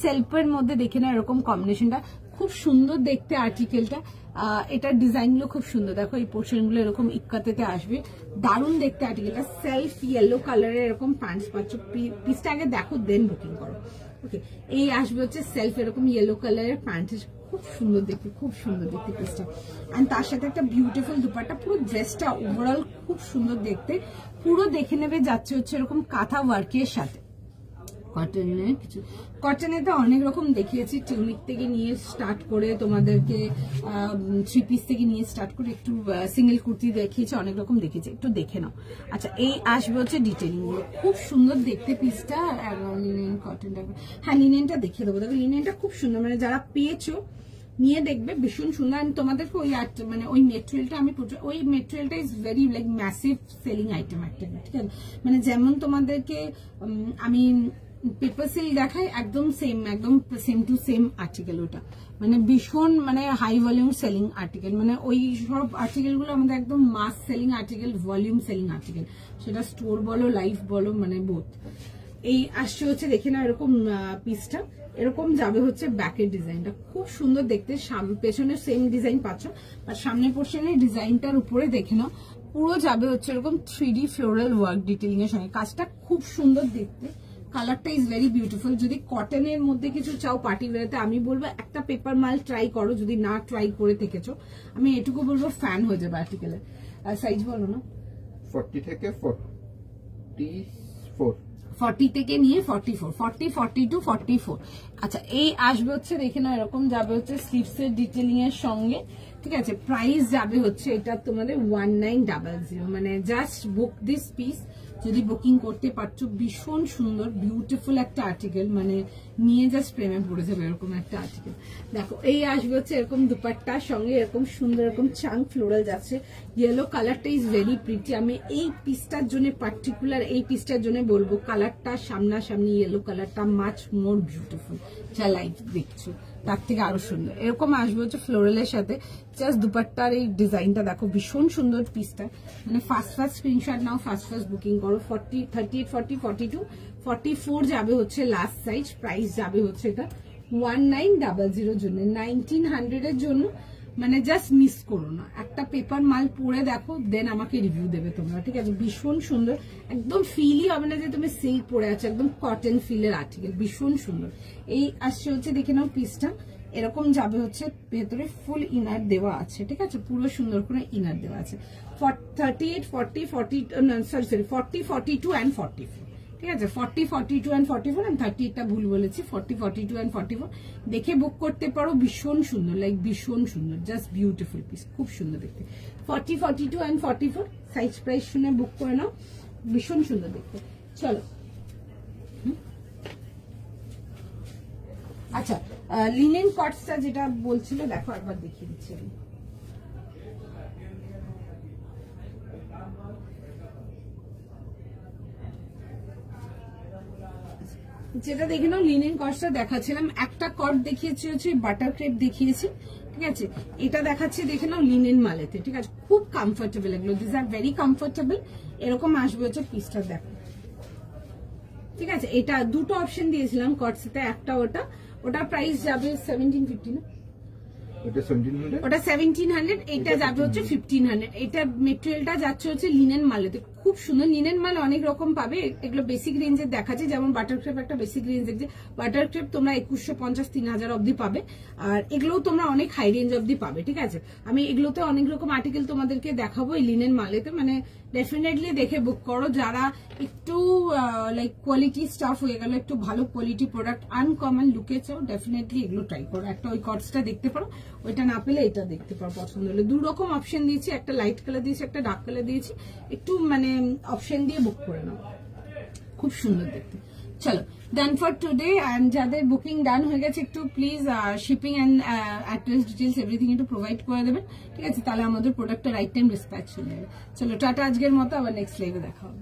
সেলফের মধ্যে দেখে না এরকম কম্বিনেশনটা খুব সুন্দর দেখতে আর্টিকেলটা। এটার ডিজাইনগুলো খুব সুন্দর, দেখো এই পোর্শনগুলো এরকম ইক্কাতে আসবে, দারুণ দেখতে আর্টিকেলটা। সেলফ ইয়েলো কালারের এরকম প্যান্টস পাচ্ছ, পিসটা আগে দেখো দেন বুকিং করো। ওকে, এই আসবে হচ্ছে সেলফ এরকম ইয়েলো কালারের প্যান্ট, খুব সুন্দর দেখতে, খুব সুন্দর দেখতে পিসটা। এন্ড তার সাথে একটা বিউটিফুল দুপাট্টা, পুরো ড্রেসটা ওভারঅল খুব সুন্দর দেখতে। পুরো দেখে নেবে যাচ্ছে হচ্ছে এরকম কাঁথা ওয়ার্কের সাথে। কটনের কিছু, কটনে তো অনেক রকম দেখিয়েছি, টিউনিক থেকে নিয়ে স্টার্ট করে তোমাদেরকে 3 পিস থেকে নিয়ে স্টার্ট করে একটু সিঙ্গেল কুর্তি দেখিয়েছি, অনেক রকম দেখিয়েছি, একটু দেখে নাও। আচ্ছা, এই আসবে হচ্ছে ডিটেলিং গুলো, খুব সুন্দর দেখতে পিসটা। লিনেন কটনটা, হ্যাঁ লিনেনটা দেখিয়ে দেবো। দেখো লিনেনটা খুব সুন্দর, মানে যারা পেয়েছো নিয়ে দেখবে, ভীষণ সুন্দর। আমি তোমাদেরকে ওই মানে ওই মেটেরিয়ালটা আমি ওই মেটেরিয়ালটা is very like massive selling item একটা, ঠিক আছে? মানে যেমন তোমাদেরকে আমি পেপার সিল্ক দেখাই, একদম সেম টু সেম আর্টিকেল ওটা, মানে ভীষণ মানে হাই ভলিউম সেলিং আর্টিকেল। মানে ওই সব আর্টিকেল গুলো আমাদের একদম mass selling article, volume selling article, সেটা স্টোর বলো লাইফ বলো, মানে বোথ। এই আসছে হচ্ছে দেখে না এরকম পিসটা, এরকম যাবে হচ্ছে ব্যাকের ডিজাইনটা, খুব সুন্দর দেখতে। পেছনে সেম ডিজাইন পাচ্ছ, আর সামনের পোর্শনের ডিজাইনটার উপরে দেখে নাও পুরো যাবে হচ্ছে এরকম 3D ফ্লোরাল ওয়ার্ক ডিটেলিং এর সঙ্গে। কাজটা খুব সুন্দর দেখতে, কালারটা ইজ ভেরি বিউটিফুল। যদি কটনের মধ্যে কিছু চাও পার্টি ওয়্যারতে, আমি বলবো একটা পেপার মাল ট্রাই করো, যদি না ট্রাই করে থেকেছো আমি এটুকু বলবো ফ্যান হয়ে যাবে আর্টিকেলের। সাইজ বলো না? 40 থেকে 44, 40 থেকে নিয়ে 44, 40, 42, 44। আচ্ছা, এই আসবে হচ্ছে দেখে না এরকম যাবে হচ্ছে স্লিভস এর ডিটেলিং এর সঙ্গে, ঠিক আছে? প্রাইস যাবে হচ্ছে এটা তোমাদের 1900, মানে জাস্ট বুক দিস পিস যদি বুকিং করতে পারছো। ভীষণ সুন্দর বিউটিফুল একটা আর্টিকেল, মানে নিয়ে জাস্ট প্রেমে পড়ে যাবে এরকম একটা আর্টিকেল। দেখো, এই আসবে হচ্ছে এরকম দুপাট্টার সঙ্গে এরকম সুন্দর এরকম চাঙ্ক ফ্লোরাল যাচ্ছে, ইয়েলো কালারটা ইজ ভেরি প্রিটি। আমি এই পিসটার জন্য পার্টিকুলার এই পিসটার জন্য বলবো কালারটা সামনাসামনি ইয়েলো কালারটা মাচ মোর বিউটিফুল, যা লাইট দেখছো তার থেকে আরো সুন্দর। এরকম আসবে হচ্ছে ফ্লোরালের সাথে, জাস্ট দুপাট্টার এই ডিজাইনটা দেখো, ভীষণ সুন্দর পিসটা। মানে ফার্স্ট স্ক্রিনশট নাও, ফার্স্ট বুকিং করো। 40, 38, 40, 42, 44 যাবে হচ্ছে লাস্ট সাইজ। প্রাইস যাবে হচ্ছে এটা 1900 জন্য, 1900 এর জন্য। মানে জাস্ট মিস করো না, একটা পেপার মাল পরে দেখো, দেন আমাকে রিভিউ দেবে তোমরা, ঠিক আছে? ভীষণ সুন্দর, একদম ফিলই হবে না যে তুমি সিল্ক পরে আছো, একদম কটন ফিলের আর্টিকেল, ভীষণ সুন্দর। এই আসছে হচ্ছে দেখে নাও পিসটা, এরকম যাবে হচ্ছে, ভেতরে ফুল ইনার দেওয়া আছে, ঠিক আছে? পুরো সুন্দর করে ইনার দেওয়া আছে। 38, 40, 40, সরি 40, 42 and 44, ঠিক আছে? 40, 42 and 44, and 38 টা ভুল বলেছি, 40, 42 and 44 দেখে বুক করতে পারো। ভীষণ সুন্দর, লাইক ভীষণ সুন্দর, জাস্ট বিউটিফুল পিস, খুব সুন্দর দেখতে। 40, 42 and 44 সাইজ প্রাইস শুনে বুক করে নাও, ভীষণ সুন্দর দেখতে। চলো, আচ্ছা, লিনেন কটসটা যেটা বলছিল দেখো, একবার দেখিয়ে দিচ্ছি আমি। যেটা দেখে নাও লিনেন কটসটা দেখাচ্ছিলাম, একটা কট দেখিয়েছি হচ্ছে বাটার ক্রেপ দেখিয়েছি, ঠিক আছে? এটা দেখাচ্ছি দেখে নাও লিনেন মালেতে, ঠিক আছে? খুব কমফোর্টেবল এগুলো, দিস আর ভেরি কমফোর্টেবল। এরকম আসবে হচ্ছে পিসটা দেখো, ঠিক আছে? এটা দুটো অপশন দিয়েছিলাম কটসেতে, একটা ওটা প্রাইস যাবে 1750 না, ওটা 1700, এটা যাবে হচ্ছে 1500। এটা মেটেরিয়ালটা যাচ্ছে হচ্ছে লিনেন মালেতে, খুব সুন্দর। লিনেন মাল অনেক রকম পাবে, এগুলো বেসিক রেঞ্জের দেখাচ্ছে, যেমন বাটার ক্রেপ একটা বেসিক রেঞ্জের, যে বাটার ক্রেপ তোমরা 2150, 3000 অব্দি পাবে, আর এগুলোও তোমরা অনেক হাই রেঞ্জ অব্দি পাবে, ঠিক আছে? আমি এগুলোতে অনেক রকম আর্টিকেল তোমাদেরকে দেখাবো এই লিনেন মালেতে, মানে ডেফিনেটলি দেখে বুক করো। যারা একটু লাইক কোয়ালিটি স্টাফ হয়ে গেল, একটু ভালো কোয়ালিটি প্রোডাক্ট, আনকমন লুকে চাও, ডেফিনেটলি এগুলো ট্রাই করো। একটা ওই কটসটা দেখতে পারো, ওইটা না পেলে এটা দেখতে পারো, পছন্দ হলে। দু রকম অপশন দিয়েছি, একটা লাইট কালার দিয়েছি, একটা ডার্ক কালার দিয়েছি, একটু মানে অপশন দিয়ে বুক করে নাও, খুব সুন্দর দেখতে। চলো, ডান ফর টুডে। অ্যান্ড যাদের বুকিং ডান হয়ে গেছে, একটু please shipping and address details everything একটু প্রোভাইড করে দেবেন, ঠিক আছে? তাহলে আমাদের প্রোডাক্টটা রাইট টাইম ডিসপ্যাচ চলে যাবে। চলো, টাটা আজকের মতো, আবার নেক্সট লাইভে দেখা হবে।